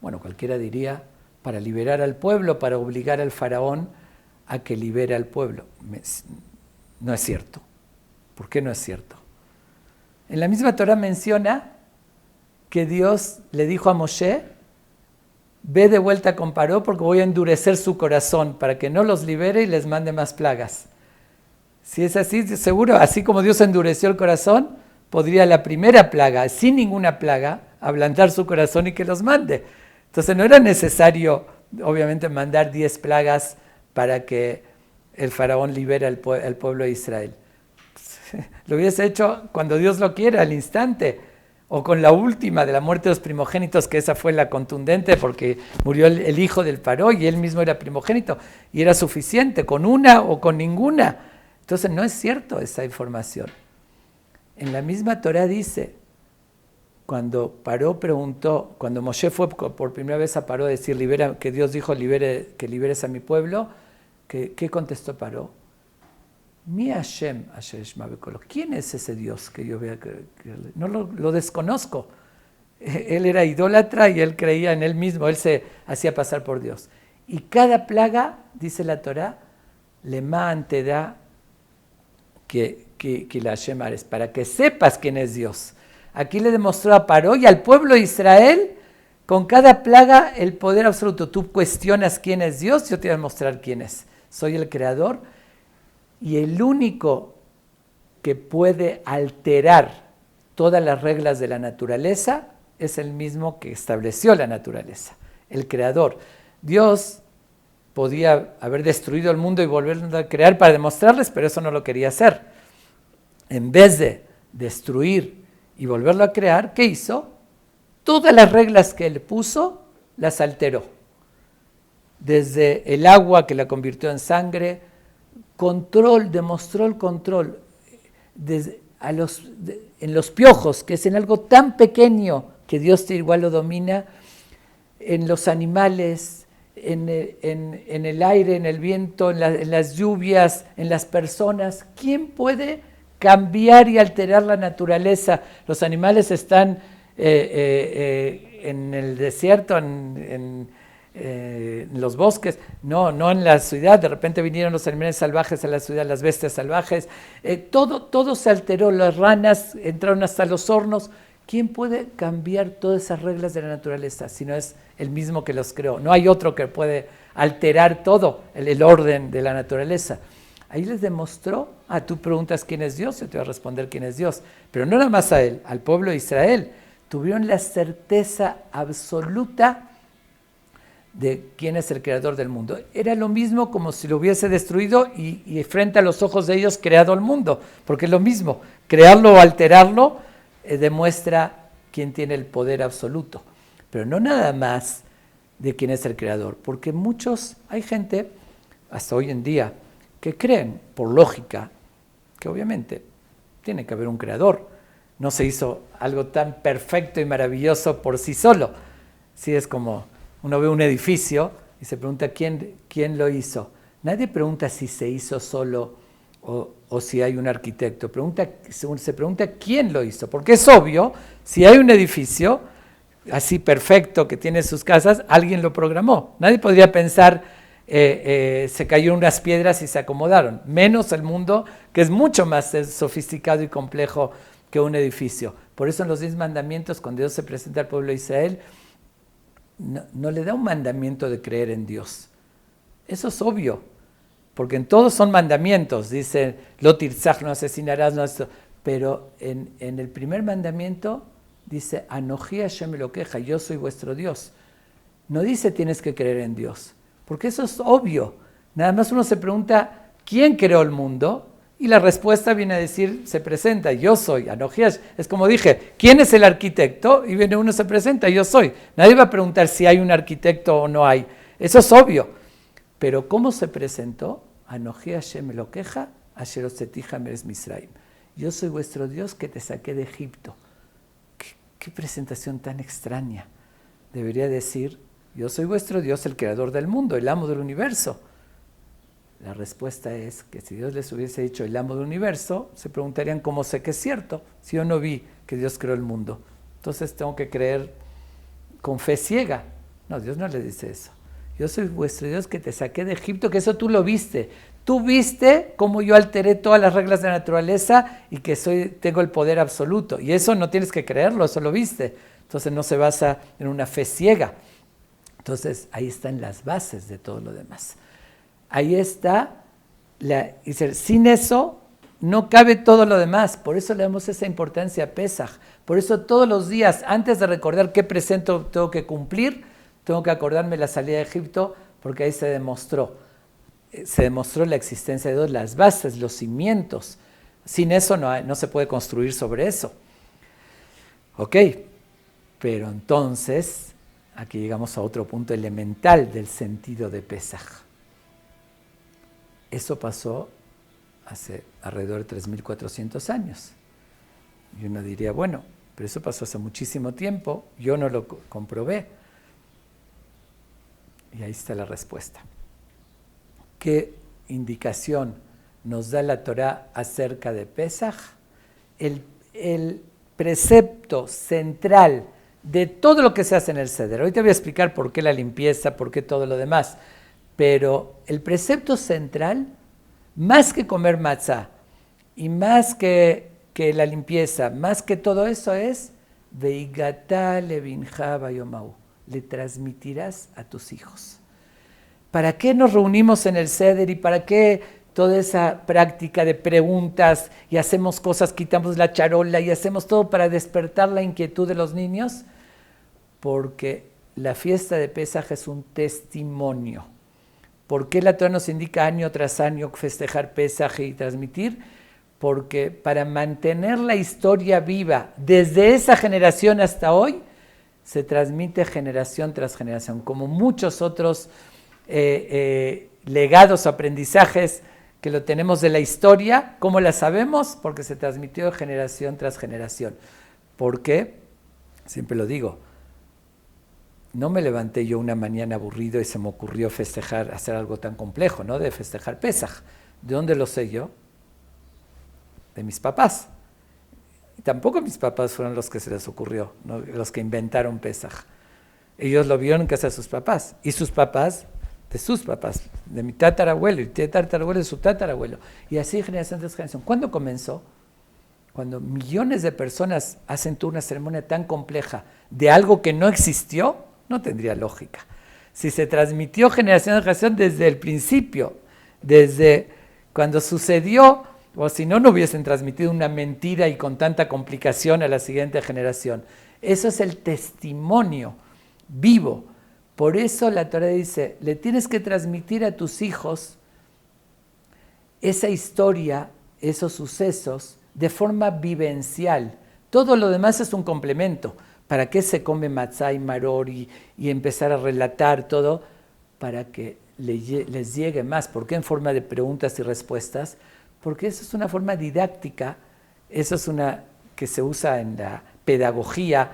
Bueno, cualquiera diría, para liberar al pueblo, para obligar al faraón a que libere al pueblo. No es cierto. ¿Por qué no es cierto? En la misma Torah menciona que Dios le dijo a Moshe, ve de vuelta con Paró porque voy a endurecer su corazón para que no los libere y les mande más plagas. Si es así, seguro, así como Dios endureció el corazón, podría la primera plaga, sin ninguna plaga, ablandar su corazón y que los mande. Entonces no era necesario, obviamente, mandar 10 plagas para que el faraón libere al pueblo de Israel. Lo hubiese hecho cuando Dios lo quiera, al instante, o con la última de la muerte de los primogénitos, que esa fue la contundente porque murió el hijo del faraón y él mismo era primogénito, y era suficiente, con una o con ninguna. Entonces no es cierto esa información. En la misma Torah dice, cuando Paró preguntó, cuando Moshe fue por primera vez a Paró a decir, que Dios dijo que liberes a mi pueblo, ¿qué contestó Paró? Mi Hashem, ¿quién es ese Dios que yo vea? No lo desconozco. Él era idólatra y él creía en él mismo, él se hacía pasar por Dios. Y cada plaga, dice la Torah, Lemán te da que la Hashem Ares, para que sepas quién es Dios. Aquí le demostró a Paró y al pueblo de Israel, con cada plaga, el poder absoluto. Tú cuestionas quién es Dios, yo te voy a mostrar quién es. Soy el creador. Y el único que puede alterar todas las reglas de la naturaleza es el mismo que estableció la naturaleza, el creador. Dios podía haber destruido el mundo y volverlo a crear para demostrarles, pero eso no lo quería hacer. En vez de destruir y volverlo a crear, ¿qué hizo? Todas las reglas que él puso, las alteró. Desde el agua que la convirtió en sangre, demostró el control en los piojos, que es en algo tan pequeño que Dios igual lo domina, en los animales, en el aire, en el viento, en las lluvias, en las personas. ¿Quién puede cambiar y alterar la naturaleza? Los animales están en el desierto, en los bosques, no en la ciudad. De repente vinieron los animales salvajes a la ciudad, las bestias salvajes. Todo se alteró, las ranas entraron hasta los hornos. ¿Quién puede cambiar todas esas reglas de la naturaleza si no es el mismo que los creó? No hay otro que puede alterar todo el orden de la naturaleza. Ahí les demostró, tú preguntas quién es Dios, yo te voy a responder quién es Dios, pero no nada más a él, al pueblo de Israel. Tuvieron la certeza absoluta de quién es el creador del mundo. Era lo mismo como si lo hubiese destruido y frente a los ojos de ellos creado el mundo, porque es lo mismo, crearlo o alterarlo demuestra quién tiene el poder absoluto, pero no nada más de quién es el creador, porque hay gente, hasta hoy en día, que creen, por lógica, que obviamente tiene que haber un creador. No se hizo algo tan perfecto y maravilloso por sí solo. Sí, es como uno ve un edificio y se pregunta quién lo hizo. Nadie pregunta si se hizo solo o si hay un arquitecto. Se pregunta quién lo hizo, porque es obvio, si hay un edificio así perfecto que tiene sus casas, alguien lo programó. Nadie podría pensar, se cayeron unas piedras y se acomodaron, menos el mundo, que es mucho más sofisticado y complejo que un edificio. Por eso en los 10 mandamientos, cuando Dios se presenta al pueblo de Israel, no le da un mandamiento de creer en Dios. Eso es obvio, porque en todos son mandamientos. Dice, lo tirzaj, no asesinarás, no esto. Pero en el primer mandamiento dice, Anoji Hashem Elokeja, yo soy vuestro Dios. No dice tienes que creer en Dios, porque eso es obvio. Nada más uno se pregunta, ¿quién creó el mundo? Y la respuesta viene a decir, se presenta, yo soy, Anoji Hashem. Es como dije, ¿quién es el arquitecto? Y viene uno, se presenta, yo soy. Nadie va a preguntar si hay un arquitecto o no hay. Eso es obvio. Pero ¿cómo se presentó? Anoji Hashem Elokeja, asher hotzetija me'eretz Misraim. Yo soy vuestro Dios que te saqué de Egipto. ¿Qué presentación tan extraña? Debería decir, yo soy vuestro Dios, el creador del mundo, el amo del universo. La respuesta es que si Dios les hubiese dicho el amo del universo, se preguntarían cómo sé que es cierto, si yo no vi que Dios creó el mundo. Entonces tengo que creer con fe ciega. No, Dios no le dice eso. Yo soy vuestro Dios que te saqué de Egipto, que eso tú lo viste. Tú viste cómo yo alteré todas las reglas de la naturaleza y que tengo el poder absoluto. Y eso no tienes que creerlo, eso lo viste. Entonces no se basa en una fe ciega. Entonces ahí están las bases de todo lo demás. Ahí está, sin eso no cabe todo lo demás. Por eso le damos esa importancia a Pesaj. Por eso todos los días, antes de recordar qué presento tengo que cumplir, tengo que acordarme la salida de Egipto, porque ahí se demostró la existencia de Dios, las bases, los cimientos. Sin eso no se puede construir sobre eso. Ok, pero entonces, aquí llegamos a otro punto elemental del sentido de Pesaj. Eso pasó hace alrededor de 3.400 años. Y uno diría, bueno, pero eso pasó hace muchísimo tiempo, yo no lo comprobé. Y ahí está la respuesta. ¿Qué indicación nos da la Torá acerca de Pesaj? El precepto central de todo lo que se hace en el Seder. Ahorita voy a explicar por qué la limpieza, por qué todo lo demás. Pero el precepto central, más que comer matzá y más que la limpieza, más que todo eso es Veigatá levinja bayomau. Le transmitirás a tus hijos. ¿Para qué nos reunimos en el Seder y para qué toda esa práctica de preguntas y hacemos cosas, quitamos la charola y hacemos todo para despertar la inquietud de los niños? Porque la fiesta de Pesaj es un testimonio. ¿Por qué la Torá nos indica año tras año festejar Pesaj y transmitir? Porque para mantener la historia viva desde esa generación hasta hoy, se transmite generación tras generación, como muchos otros legados o aprendizajes que lo tenemos de la historia. ¿Cómo la sabemos? Porque se transmitió de generación tras generación. ¿Por qué? Siempre lo digo, no me levanté yo una mañana aburrido y se me ocurrió festejar, hacer algo tan complejo, ¿no? De festejar Pesaj. ¿De dónde lo sé yo? De mis papás. Y tampoco mis papás fueron los que se les ocurrió, ¿no? Los que inventaron Pesaj. Ellos lo vieron en casa de sus papás. Y sus papás, de sus papás, de mi tatarabuelo, y de tatarabuelo de su tatarabuelo. Y así generación tras generación. ¿Cuándo comenzó? Cuando millones de personas hacen toda una ceremonia tan compleja de algo que no existió, no tendría lógica. Si se transmitió generación tras generación desde el principio, desde cuando sucedió, o si no, no hubiesen transmitido una mentira y con tanta complicación a la siguiente generación. Eso es el testimonio vivo. Por eso la Torá dice, le tienes que transmitir a tus hijos esa historia, esos sucesos, de forma vivencial. Todo lo demás es un complemento. ¿Para qué se come matzá y maror y empezar a relatar todo? Para que les llegue más. ¿Por qué en forma de preguntas y respuestas? Porque eso es una forma didáctica, eso es una que se usa en la pedagogía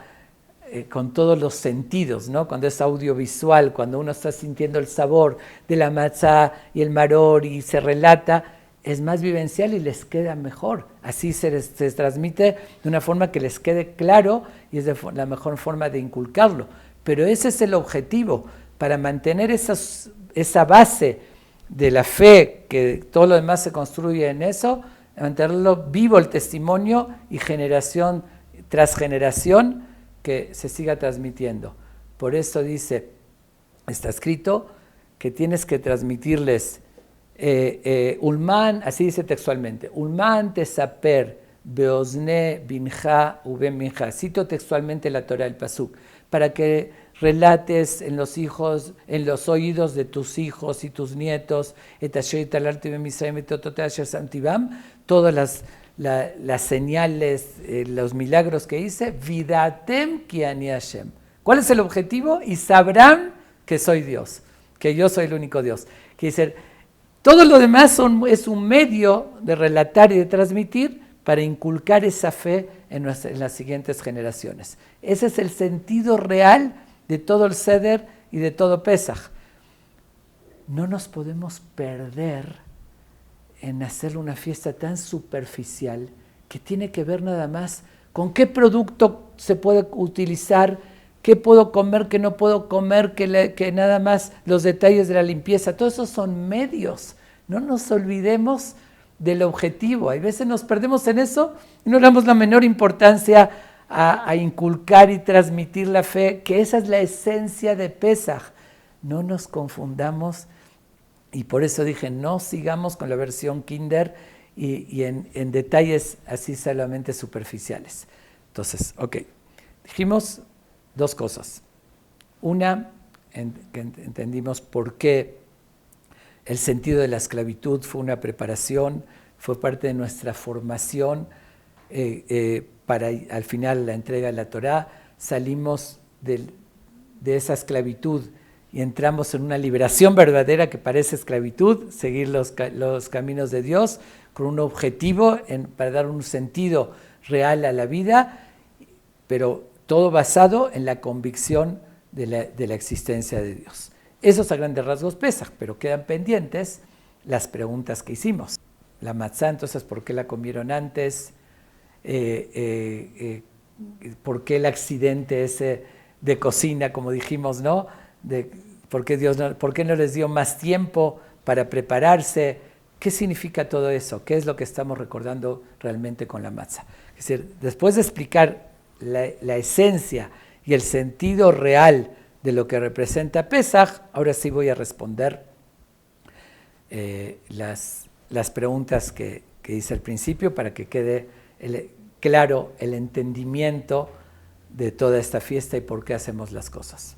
con todos los sentidos, ¿no? Cuando es audiovisual, cuando uno está sintiendo el sabor de la matzá y el maror y se relata, es más vivencial y les queda mejor. Así se transmite de una forma que les quede claro y es la mejor forma de inculcarlo. Pero ese es el objetivo, para mantener esa base de la fe, que todo lo demás se construye en eso, mantenerlo vivo el testimonio y generación tras generación que se siga transmitiendo. Por eso dice, está escrito, que tienes que transmitirles Ulman, así dice textualmente, Ulman tesaper beozne binja uben binja. Cito textualmente la Torah, el pasuk, para que relates en los oídos de tus hijos y tus nietos, todas las señales, los milagros que hice, vidatem ki ani Hashem. ¿Cuál es el objetivo? Y sabrán que soy Dios, que yo soy el único Dios. Quiere decir, todo lo demás es un medio de relatar y de transmitir para inculcar esa fe en las siguientes generaciones. Ese es el sentido real de todo el Seder y de todo Pesaj. No nos podemos perder en hacer una fiesta tan superficial que tiene que ver nada más con qué producto se puede utilizar, qué puedo comer, qué no puedo comer, que nada más los detalles de la limpieza. Todos esos son medios. No nos olvidemos del objetivo. Hay veces nos perdemos en eso y no le damos la menor importancia a inculcar y transmitir la fe, que esa es la esencia de Pesaj. No nos confundamos, y por eso dije, no sigamos con la versión Kinder y en detalles así solamente superficiales. Entonces, dijimos dos cosas. Una, que entendimos por qué el sentido de la esclavitud fue una preparación, fue parte de nuestra formación para al final la entrega de la Torá. Salimos de esa esclavitud y entramos en una liberación verdadera que parece esclavitud, seguir los caminos de Dios con un objetivo para dar un sentido real a la vida, pero todo basado en la convicción de la existencia de Dios. Eso es a grandes rasgos Pesaj, pero quedan pendientes las preguntas que hicimos. La matzá, entonces, ¿por qué la comieron antes? ¿Por qué el accidente ese de cocina, como dijimos, ¿no? ¿Por qué no les dio más tiempo para prepararse? ¿Qué significa todo eso? ¿Qué es lo que estamos recordando realmente con la matzá? Es decir, después de explicar la esencia y el sentido real de lo que representa Pesaj, ahora sí voy a responder las preguntas que hice al principio para que quede claro el entendimiento de toda esta fiesta y por qué hacemos las cosas.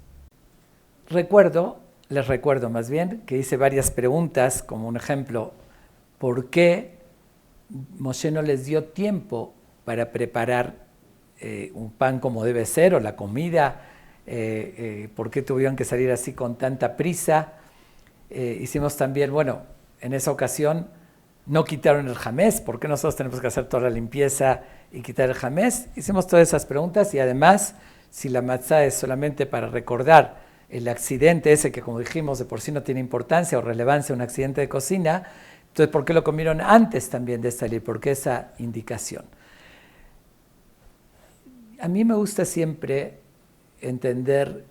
Les recuerdo más bien que hice varias preguntas, como un ejemplo, ¿por qué Moshe no les dio tiempo para preparar un pan como debe ser o la comida? ¿Por qué tuvieron que salir así con tanta prisa? Hicimos también, en esa ocasión no quitaron el jamés. ¿Por qué nosotros tenemos que hacer toda la limpieza y quitar el jamés? Hicimos todas esas preguntas y además si la matzá es solamente para recordar el accidente ese que, como dijimos, de por sí no tiene importancia o relevancia, un accidente de cocina, entonces ¿por qué lo comieron antes también de salir? ¿Por qué esa indicación? A mí me gusta siempre entender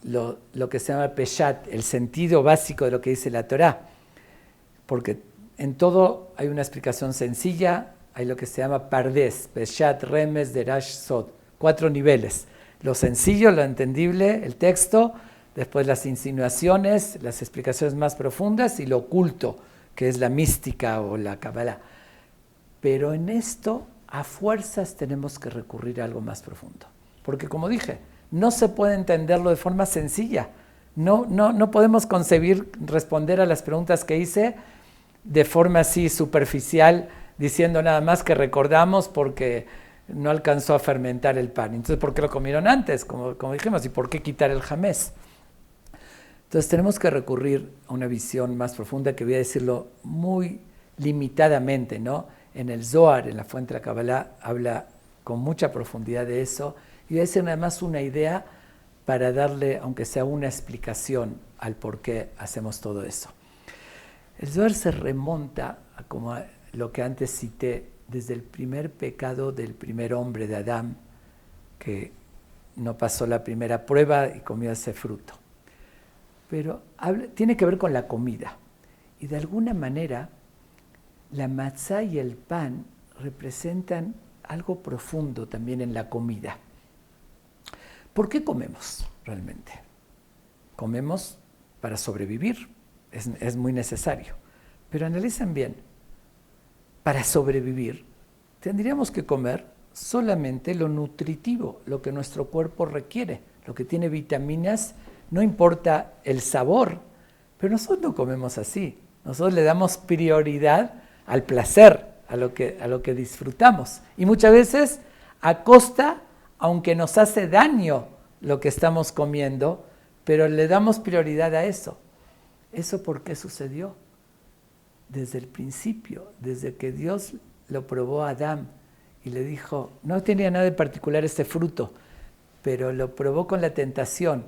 lo que se llama peshat, el sentido básico de lo que dice la Torá, porque en todo hay una explicación sencilla, hay lo que se llama pardes, peshat, remes, derash, sod, 4 niveles. Lo sencillo, lo entendible, el texto, después las insinuaciones, las explicaciones más profundas y lo oculto, que es la mística o la Kabbalah. Pero en esto, a fuerzas tenemos que recurrir a algo más profundo. Porque como dije, no se puede entenderlo de forma sencilla. No podemos concebir, responder a las preguntas que hice de forma así superficial, diciendo nada más que recordamos porque no alcanzó a fermentar el pan. Entonces, ¿por qué lo comieron antes? Como dijimos, ¿y por qué quitar el jamés? Entonces, tenemos que recurrir a una visión más profunda, que voy a decirlo muy limitadamente, ¿no? En el Zohar, en la fuente de la Kabbalah, habla con mucha profundidad de eso. Y voy a decir nada más una idea para darle, aunque sea una explicación, al por qué hacemos todo eso. El Zohar se remonta a como lo que antes cité, desde el primer pecado del primer hombre de Adán, que no pasó la primera prueba y comió ese fruto. Pero tiene que ver con la comida. Y de alguna manera, la matzá y el pan representan algo profundo también en la comida. ¿Por qué comemos realmente? Comemos para sobrevivir, es muy necesario. Pero analicen bien, para sobrevivir tendríamos que comer solamente lo nutritivo, lo que nuestro cuerpo requiere, lo que tiene vitaminas, no importa el sabor, pero nosotros no comemos así. Nosotros le damos prioridad al placer, a lo que disfrutamos. Y muchas veces a costa, aunque nos hace daño lo que estamos comiendo, pero le damos prioridad a eso. ¿Eso por qué sucedió? Desde el principio, desde que Dios lo probó a Adán y le dijo, no tenía nada de particular este fruto, pero lo probó con la tentación.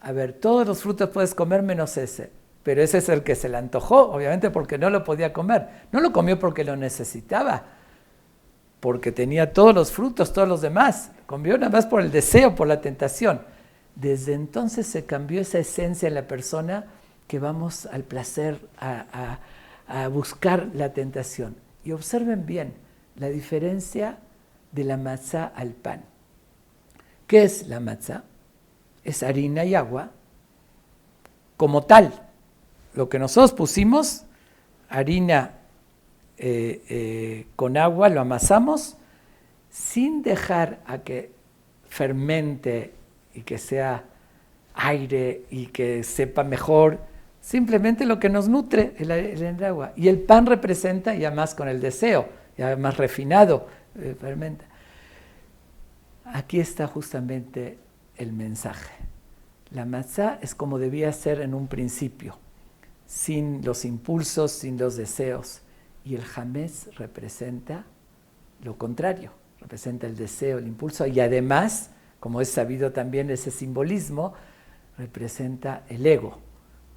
A ver, todos los frutos puedes comer menos ese, pero ese es el que se le antojó, obviamente porque no lo podía comer. No lo comió porque lo necesitaba, porque tenía todos los frutos, todos los demás. Comió nada más por el deseo, por la tentación. Desde entonces se cambió esa esencia en la persona, que vamos al placer, a buscar la tentación. Y observen bien la diferencia de la matzá al pan. ¿Qué es la matzá? Es harina y agua como tal. Lo que nosotros pusimos, harina con agua, lo amasamos sin dejar a que fermente y que sea aire y que sepa mejor, simplemente lo que nos nutre, el agua. Y el pan representa, ya más con el deseo, ya más refinado, fermenta. Aquí está justamente el mensaje. La matzá es como debía ser en un principio, sin los impulsos, sin los deseos. Y el jamés representa lo contrario, representa el deseo, el impulso, y además, como es sabido también ese simbolismo, representa el ego,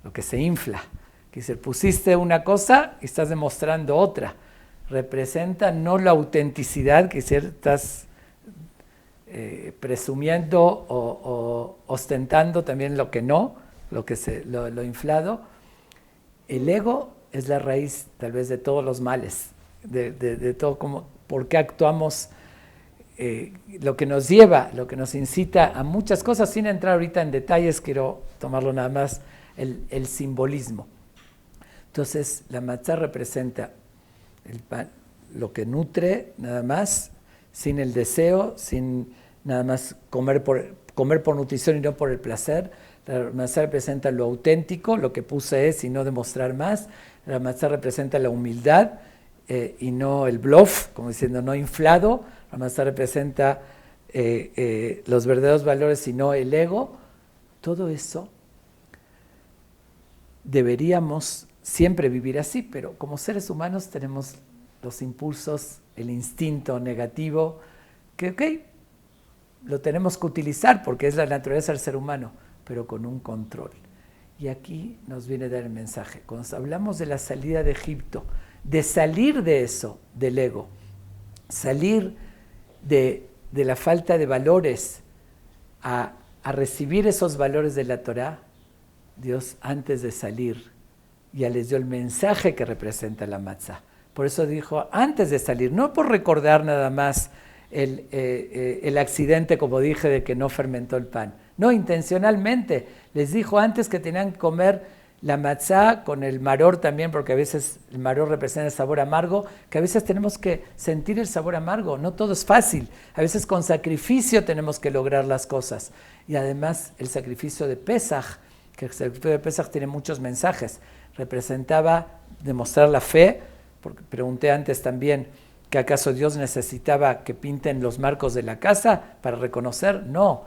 lo que se infla. Que se pusiste una cosa y estás demostrando otra. Representa no la autenticidad, que estás presumiendo o ostentando también lo que no, lo inflado. El ego es la raíz tal vez de todos los males, de todo por qué actuamos, lo que nos lleva, lo que nos incita a muchas cosas. Sin entrar ahorita en detalles, quiero tomarlo nada más el simbolismo. Entonces la matzá representa el pan, lo que nutre nada más, sin el deseo, sin nada más comer por nutrición y no por el placer. La matzá representa lo auténtico, lo que puse es y no demostrar más. La matzá representa la humildad y no el bluff, como diciendo no inflado. La matzá representa los verdaderos valores y no el ego. Todo eso deberíamos siempre vivir así, pero como seres humanos tenemos los impulsos, el instinto negativo, que lo tenemos que utilizar porque es la naturaleza del ser humano, pero con un control. Y aquí nos viene a dar el mensaje. Cuando hablamos de la salida de Egipto, de salir de eso, del ego, salir de la falta de valores a recibir esos valores de la Torá, Dios antes de salir ya les dio el mensaje que representa la matzá. Por eso dijo antes de salir, no por recordar nada más el accidente, como dije, de que no fermentó el pan. No, intencionalmente les dijo antes que tenían que comer la matzá con el maror también, porque a veces el maror representa el sabor amargo, que a veces tenemos que sentir el sabor amargo, no todo es fácil, a veces con sacrificio tenemos que lograr las cosas. Y además el sacrificio de Pesaj, que el sacrificio de Pesaj tiene muchos mensajes, representaba demostrar la fe, porque pregunté antes también que acaso Dios necesitaba que pinten los marcos de la casa para reconocer, no,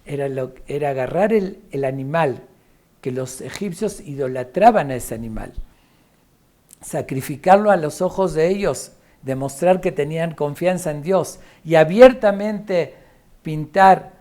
era agarrar el animal, que los egipcios idolatraban a ese animal, sacrificarlo a los ojos de ellos, demostrar que tenían confianza en Dios y abiertamente pintar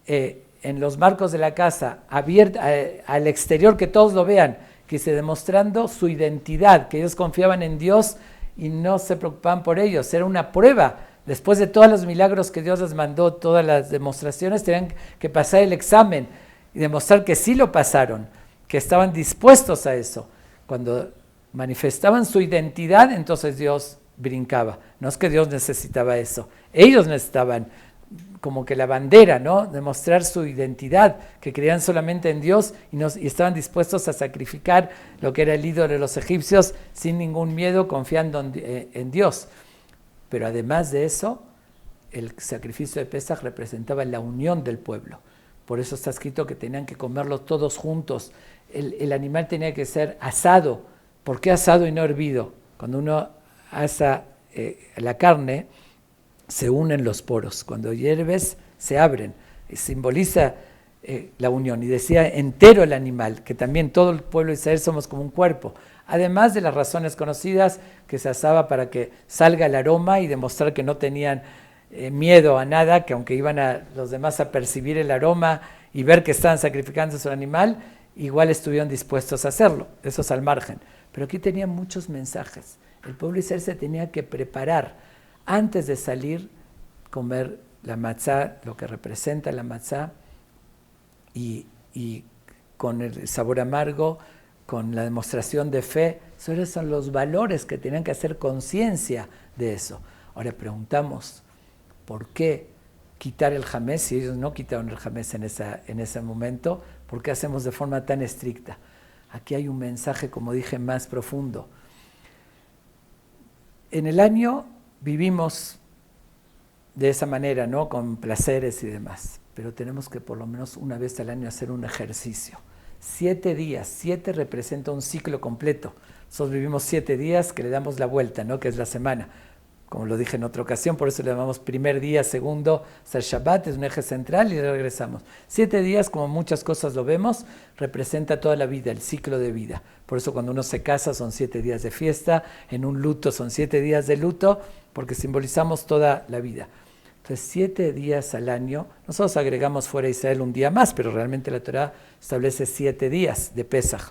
en los marcos de la casa, al exterior, que todos lo vean, que se demostrando su identidad, que ellos confiaban en Dios y no se preocupaban por ellos. Era una prueba. Después de todos los milagros que Dios les mandó, todas las demostraciones, tenían que pasar el examen y demostrar que sí lo pasaron, que estaban dispuestos a eso. Cuando manifestaban su identidad, entonces Dios brincaba. No es que Dios necesitaba eso. Ellos necesitaban como que la bandera, ¿no? Demostrar su identidad, que creían solamente en Dios y estaban dispuestos a sacrificar lo que era el ídolo de los egipcios sin ningún miedo, confiando en Dios. Pero además de eso, el sacrificio de Pesaj representaba la unión del pueblo. Por eso está escrito que tenían que comerlo todos juntos. El animal tenía que ser asado. ¿Por qué asado y no hervido? Cuando uno asa la carne, se unen los poros. Cuando hierves, se abren. Simboliza la unión. Y decía entero el animal, que también todo el pueblo de Israel somos como un cuerpo. Además de las razones conocidas, que se asaba para que salga el aroma y demostrar que no tenían miedo a nada, que aunque iban a los demás a percibir el aroma y ver que estaban sacrificando a su animal, igual estuvieron dispuestos a hacerlo. Eso es al margen. Pero aquí tenían muchos mensajes. El pueblo de Israel se tenía que preparar antes de salir, comer la matzá, lo que representa la matzá, y con el sabor amargo, con la demostración de fe. Esos son los valores que tenían que hacer conciencia de eso. Ahora preguntamos, ¿por qué quitar el jamés? Si ellos no quitaron el jamés en ese momento, ¿por qué hacemos de forma tan estricta? Aquí hay un mensaje, como dije, más profundo. En el año vivimos de esa manera, ¿no? Con placeres y demás, pero tenemos que por lo menos una vez al año hacer un ejercicio. 7 días, 7 representa un ciclo completo. Nosotros vivimos 7 días que le damos la vuelta, ¿no? Que es la semana. Como lo dije en otra ocasión, por eso le llamamos primer día, segundo, hasta el Shabbat, es un eje central y regresamos. 7 días, como muchas cosas lo vemos, representa toda la vida, el ciclo de vida. Por eso cuando uno se casa son 7 días de fiesta, en un luto son 7 días de luto, porque simbolizamos toda la vida. Entonces 7 días al año, nosotros agregamos fuera de Israel un día más, pero realmente la Torá establece 7 días de Pesaj.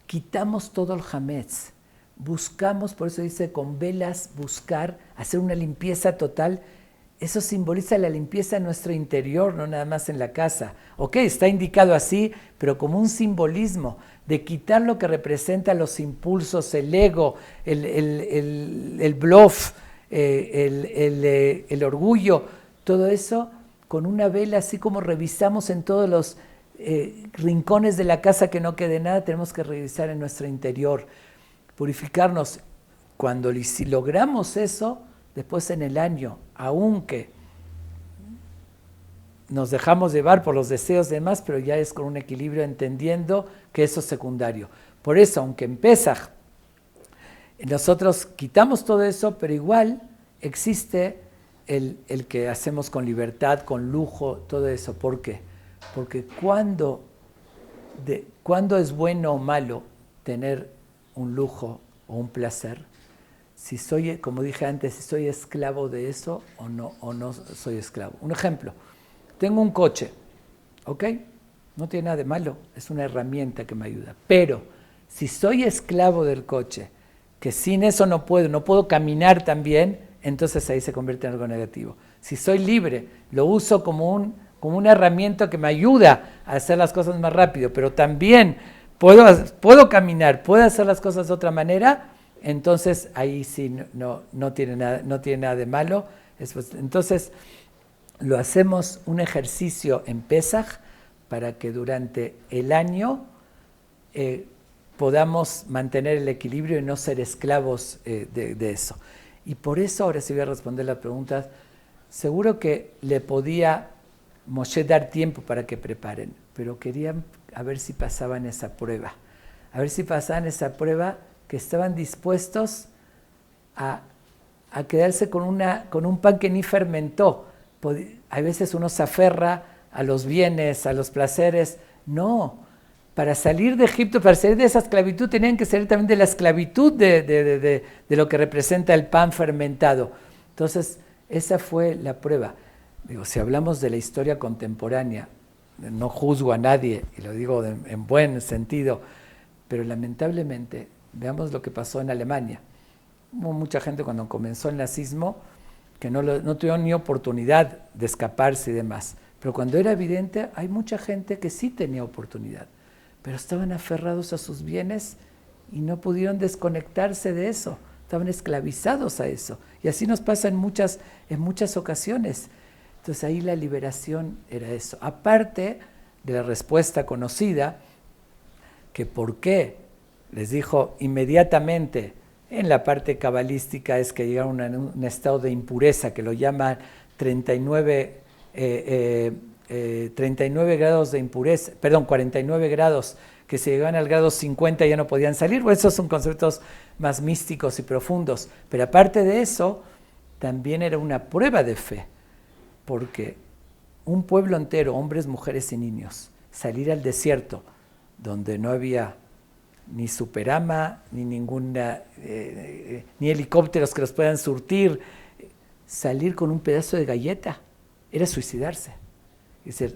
Quitamos todo el hametz. Buscamos, por eso dice con velas, buscar, hacer una limpieza total. Eso simboliza la limpieza en nuestro interior, no nada más en la casa. Ok, está indicado así, pero como un simbolismo de quitar lo que representa los impulsos, el ego, el bluff, el orgullo, todo eso con una vela, así como revisamos en todos los rincones de la casa que no quede nada, tenemos que revisar en nuestro interior. Purificarnos. Si logramos eso, después en el año, aunque nos dejamos llevar por los deseos de demás, pero ya es con un equilibrio entendiendo que eso es secundario. Por eso, aunque en Pesaj nosotros quitamos todo eso, pero igual existe el que hacemos con libertad, con lujo, todo eso. ¿Por qué? Porque cuando es bueno o malo tener un lujo o un placer, si soy, como dije antes, si soy esclavo de eso o no soy esclavo. Un ejemplo, tengo un coche, ¿ok? No tiene nada de malo, es una herramienta que me ayuda. Pero si soy esclavo del coche, que sin eso no puedo caminar también, entonces ahí se convierte en algo negativo. Si soy libre, lo uso como una herramienta que me ayuda a hacer las cosas más rápido, pero también puedo caminar, puedo hacer las cosas de otra manera, entonces ahí sí no tiene nada de malo. Entonces lo hacemos un ejercicio en Pesaj para que durante el año podamos mantener el equilibrio y no ser esclavos de eso. Y por eso, ahora sí voy a responder la pregunta, seguro que le podía Moshe dar tiempo para que preparen, pero querían a ver si pasaban esa prueba. A ver si pasaban esa prueba, que estaban dispuestos a quedarse con un pan que ni fermentó. A veces uno se aferra a los bienes, a los placeres. No, para salir de Egipto, para salir de esa esclavitud, tenían que salir también de la esclavitud de lo que representa el pan fermentado. Entonces, esa fue la prueba. Digo, si hablamos de la historia contemporánea, no juzgo a nadie, y lo digo en buen sentido, pero lamentablemente, veamos lo que pasó en Alemania. Hubo mucha gente cuando comenzó el nazismo que no tuvieron ni oportunidad de escaparse y demás. Pero cuando era evidente, hay mucha gente que sí tenía oportunidad, pero estaban aferrados a sus bienes y no pudieron desconectarse de eso. Estaban esclavizados a eso. Y así nos pasa en muchas ocasiones. Entonces ahí la liberación era eso. Aparte de la respuesta conocida, que por qué les dijo inmediatamente en la parte cabalística, es que llegaron a un estado de impureza que lo llaman 39 grados de impureza, 49 grados, que se llegaban al grado 50 y ya no podían salir. Bueno, esos son conceptos más místicos y profundos. Pero aparte de eso, también era una prueba de fe, porque un pueblo entero, hombres, mujeres y niños, salir al desierto, donde no había ni superama, ni ni helicópteros que los puedan surtir, salir con un pedazo de galleta, era suicidarse. Y si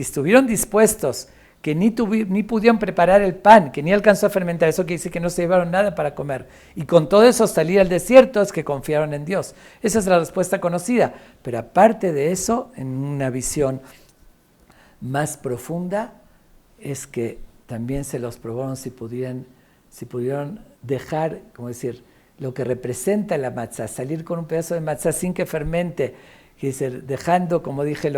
estuvieron dispuestos, que ni pudieron preparar el pan, que ni alcanzó a fermentar, eso quiere decir que no se llevaron nada para comer, y con todo eso salir al desierto, es que confiaron en Dios. Esa es la respuesta conocida. Pero aparte de eso, en una visión más profunda, es que también se los probaron si pudieron dejar, como decir, lo que representa la matzá, salir con un pedazo de matzá sin que fermente, dejando, como dije,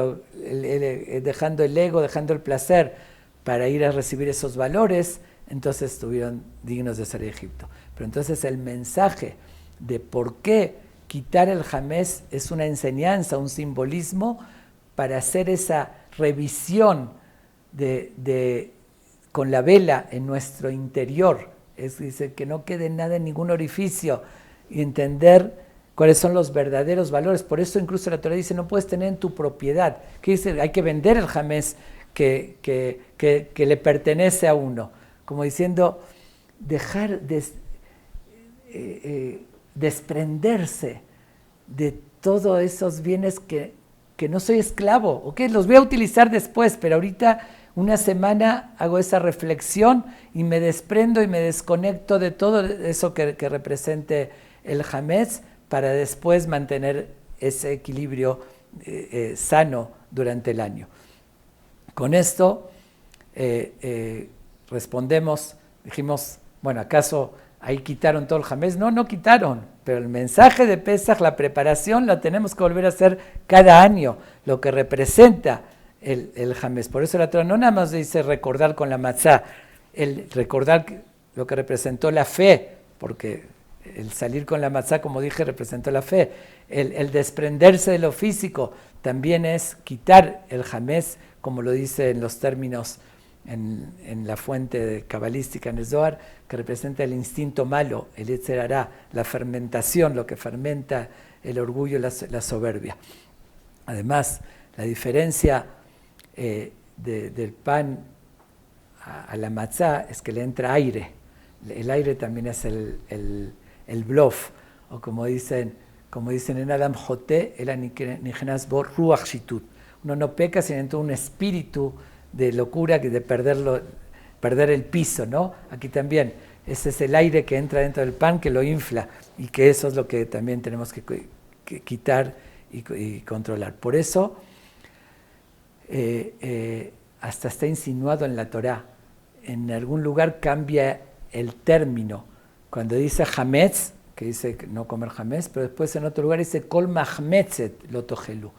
dejando el ego, dejando el placer para ir a recibir esos valores, entonces estuvieron dignos de salir de Egipto. Pero entonces el mensaje de por qué quitar el jamés es una enseñanza, un simbolismo para hacer esa revisión con la vela en nuestro interior, es decir, que no quede nada en ningún orificio, y entender cuáles son los verdaderos valores. Por eso incluso la Torah dice, no puedes tener en tu propiedad. ¿Qué dice? Hay que vender el jamés que le pertenece a uno. Como diciendo, dejar desprenderse de todos esos bienes que no soy esclavo, ¿ok? Los voy a utilizar después, pero ahorita una semana hago esa reflexión y me desprendo y me desconecto de todo eso que represente el jamés, para después mantener ese equilibrio sano durante el año. Con esto respondemos, dijimos, bueno, ¿acaso ahí quitaron todo el jamés? No quitaron, pero el mensaje de Pesaj, la preparación, la tenemos que volver a hacer cada año, lo que representa el jamés. Por eso la Torah no nada más dice recordar con la matzá, el recordar lo que representó la fe, porque el salir con la matzá, como dije, representó la fe. El desprenderse de lo físico también es quitar el jamés, como lo dice en los términos en la fuente cabalística en el Zohar, que representa el instinto malo, el Yetzer Hará, la fermentación, lo que fermenta el orgullo, la soberbia. Además, la diferencia del pan a la matzá es que le entra aire. el aire también es el bluff, o como dicen en Adam Joté, el Nijenas Bor Ruach Shitut. Uno no peca sin entrar un espíritu de locura, de perder el piso, ¿no? Aquí también, ese es el aire que entra dentro del pan que lo infla, y que eso es lo que también tenemos que quitar y controlar. Por eso, hasta está insinuado en la Torá, en algún lugar cambia el término, cuando dice Hametz, que dice no comer Hametz, pero después en otro lugar dice Kol Mahmetzet lo tojelu.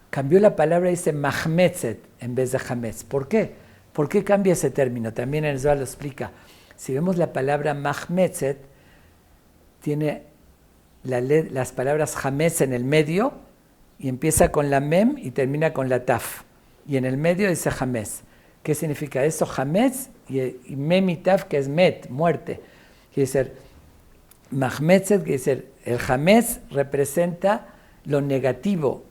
Cambió la palabra, dice Mahmetzet en vez de Hametz. ¿Por qué? ¿Por qué cambia ese término? También el Zohar lo explica. Si vemos la palabra Mahmetzet, tiene las palabras Hametz en el medio, y empieza con la Mem y termina con la Taf. Y en el medio dice Hametz. ¿Qué significa eso? Hametz y Mem y Taf, que es Met, muerte. Quiere decir, Mahmetzet, quiere decir, el Hametz representa lo negativo,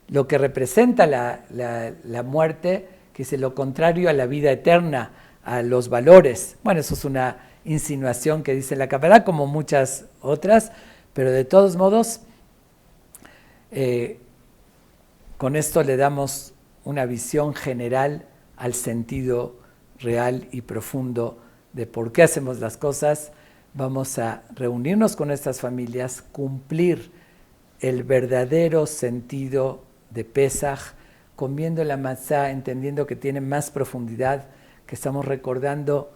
lo que representa la muerte, que es lo contrario a la vida eterna, a los valores. Bueno, eso es una insinuación que dice la Kabbalah, como muchas otras, pero de todos modos, con esto le damos una visión general al sentido real y profundo de por qué hacemos las cosas. Vamos a reunirnos con nuestras familias, cumplir el verdadero sentido de Pesaj, comiendo la matzá, entendiendo que tiene más profundidad, que estamos recordando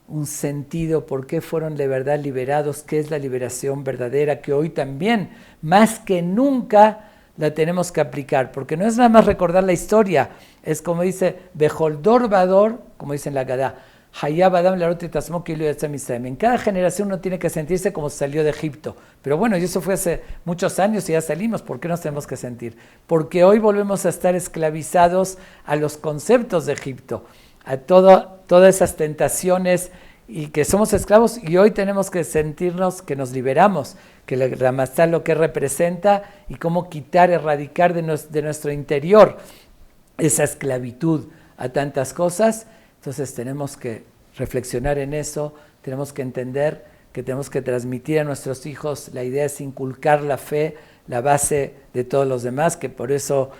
un sentido, por qué fueron de verdad liberados, qué es la liberación verdadera, que hoy también, más que nunca, la tenemos que aplicar, porque no es nada más recordar la historia, es como dice, Bejoldor Vador, como dice en la Gadá, en cada generación uno tiene que sentirse como salió de Egipto. Pero bueno, y eso fue hace muchos años y ya salimos. ¿Por qué nos tenemos que sentir? Porque hoy volvemos a estar esclavizados a los conceptos de Egipto, a todas esas tentaciones, y que somos esclavos, y hoy tenemos que sentirnos que nos liberamos, que la Matzá lo que representa y cómo quitar, erradicar de nuestro interior esa esclavitud a tantas cosas. Entonces tenemos que reflexionar en eso, tenemos que entender que tenemos que transmitir a nuestros hijos, la idea es inculcar la fe, la base de todos los demás, que por eso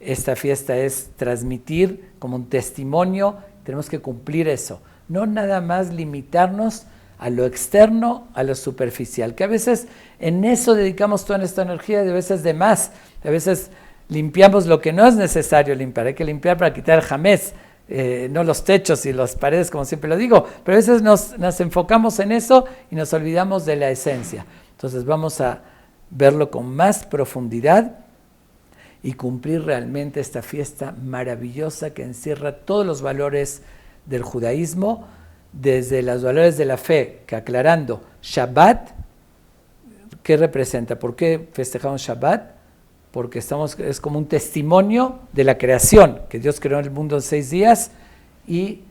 esta fiesta es transmitir como un testimonio, tenemos que cumplir eso, no nada más limitarnos a lo externo, a lo superficial, que a veces en eso dedicamos toda nuestra energía, de veces de más, a veces limpiamos lo que no es necesario limpiar, hay que limpiar para quitar el jamés, no los techos y las paredes, como siempre lo digo, pero a veces nos enfocamos en eso y nos olvidamos de la esencia. Entonces vamos a verlo con más profundidad y cumplir realmente esta fiesta maravillosa que encierra todos los valores del judaísmo, desde los valores de la fe, que aclarando, Shabbat, ¿qué representa? ¿Por qué festejamos Shabbat? Porque es como un testimonio de la creación, que Dios creó el mundo en 6 días y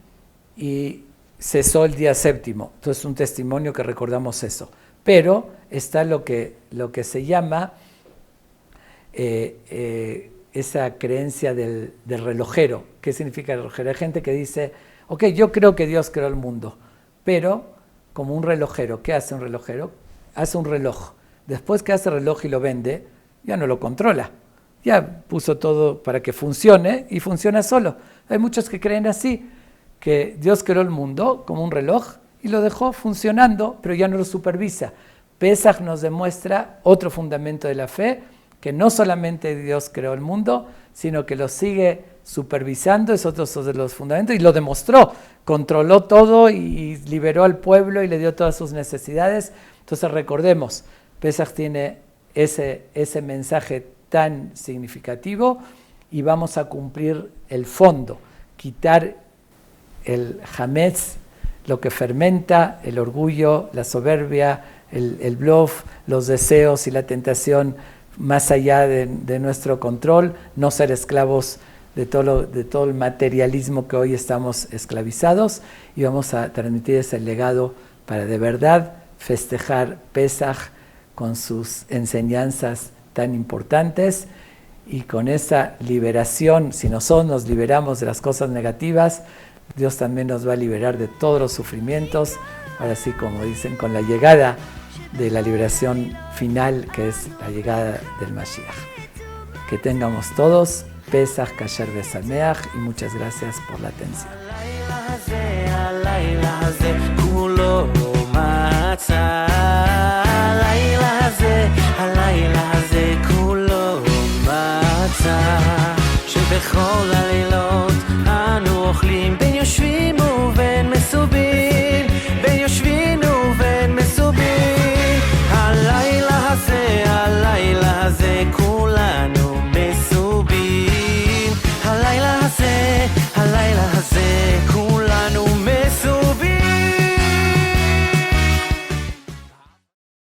cesó el día séptimo. Entonces es un testimonio que recordamos eso. Pero está lo que se llama esa creencia del relojero. ¿Qué significa el relojero? Hay gente que dice, ok, yo creo que Dios creó el mundo, pero como un relojero. ¿Qué hace un relojero? Hace un reloj. Después que hace el reloj y lo vende, ya no lo controla, ya puso todo para que funcione y funciona solo. Hay muchos que creen así, que Dios creó el mundo como un reloj y lo dejó funcionando, pero ya no lo supervisa. Pesaj nos demuestra otro fundamento de la fe, que no solamente Dios creó el mundo, sino que lo sigue supervisando, es otro de los fundamentos, y lo demostró, controló todo y liberó al pueblo y le dio todas sus necesidades. Entonces recordemos, Pesaj tiene ese mensaje tan significativo y vamos a cumplir el fondo, quitar el hametz, lo que fermenta, el orgullo, la soberbia, el bluff, los deseos y la tentación más allá de nuestro control, no ser esclavos de todo el materialismo que hoy estamos esclavizados, y vamos a transmitir ese legado para de verdad festejar Pesaj con sus enseñanzas tan importantes, y con esa liberación, si nosotros nos liberamos de las cosas negativas, Dios también nos va a liberar de todos los sufrimientos, ahora sí, como dicen, con la llegada de la liberación final, que es la llegada del Mashiach. Que tengamos todos Pesach Kasher Besameach y muchas gracias por la atención. שבכל הלילות אנו אוכלים בין יושבים ובין מסובים, בין יושבים ובין מסובים. הלילה הזה כולנו מסובים. הלילה הזה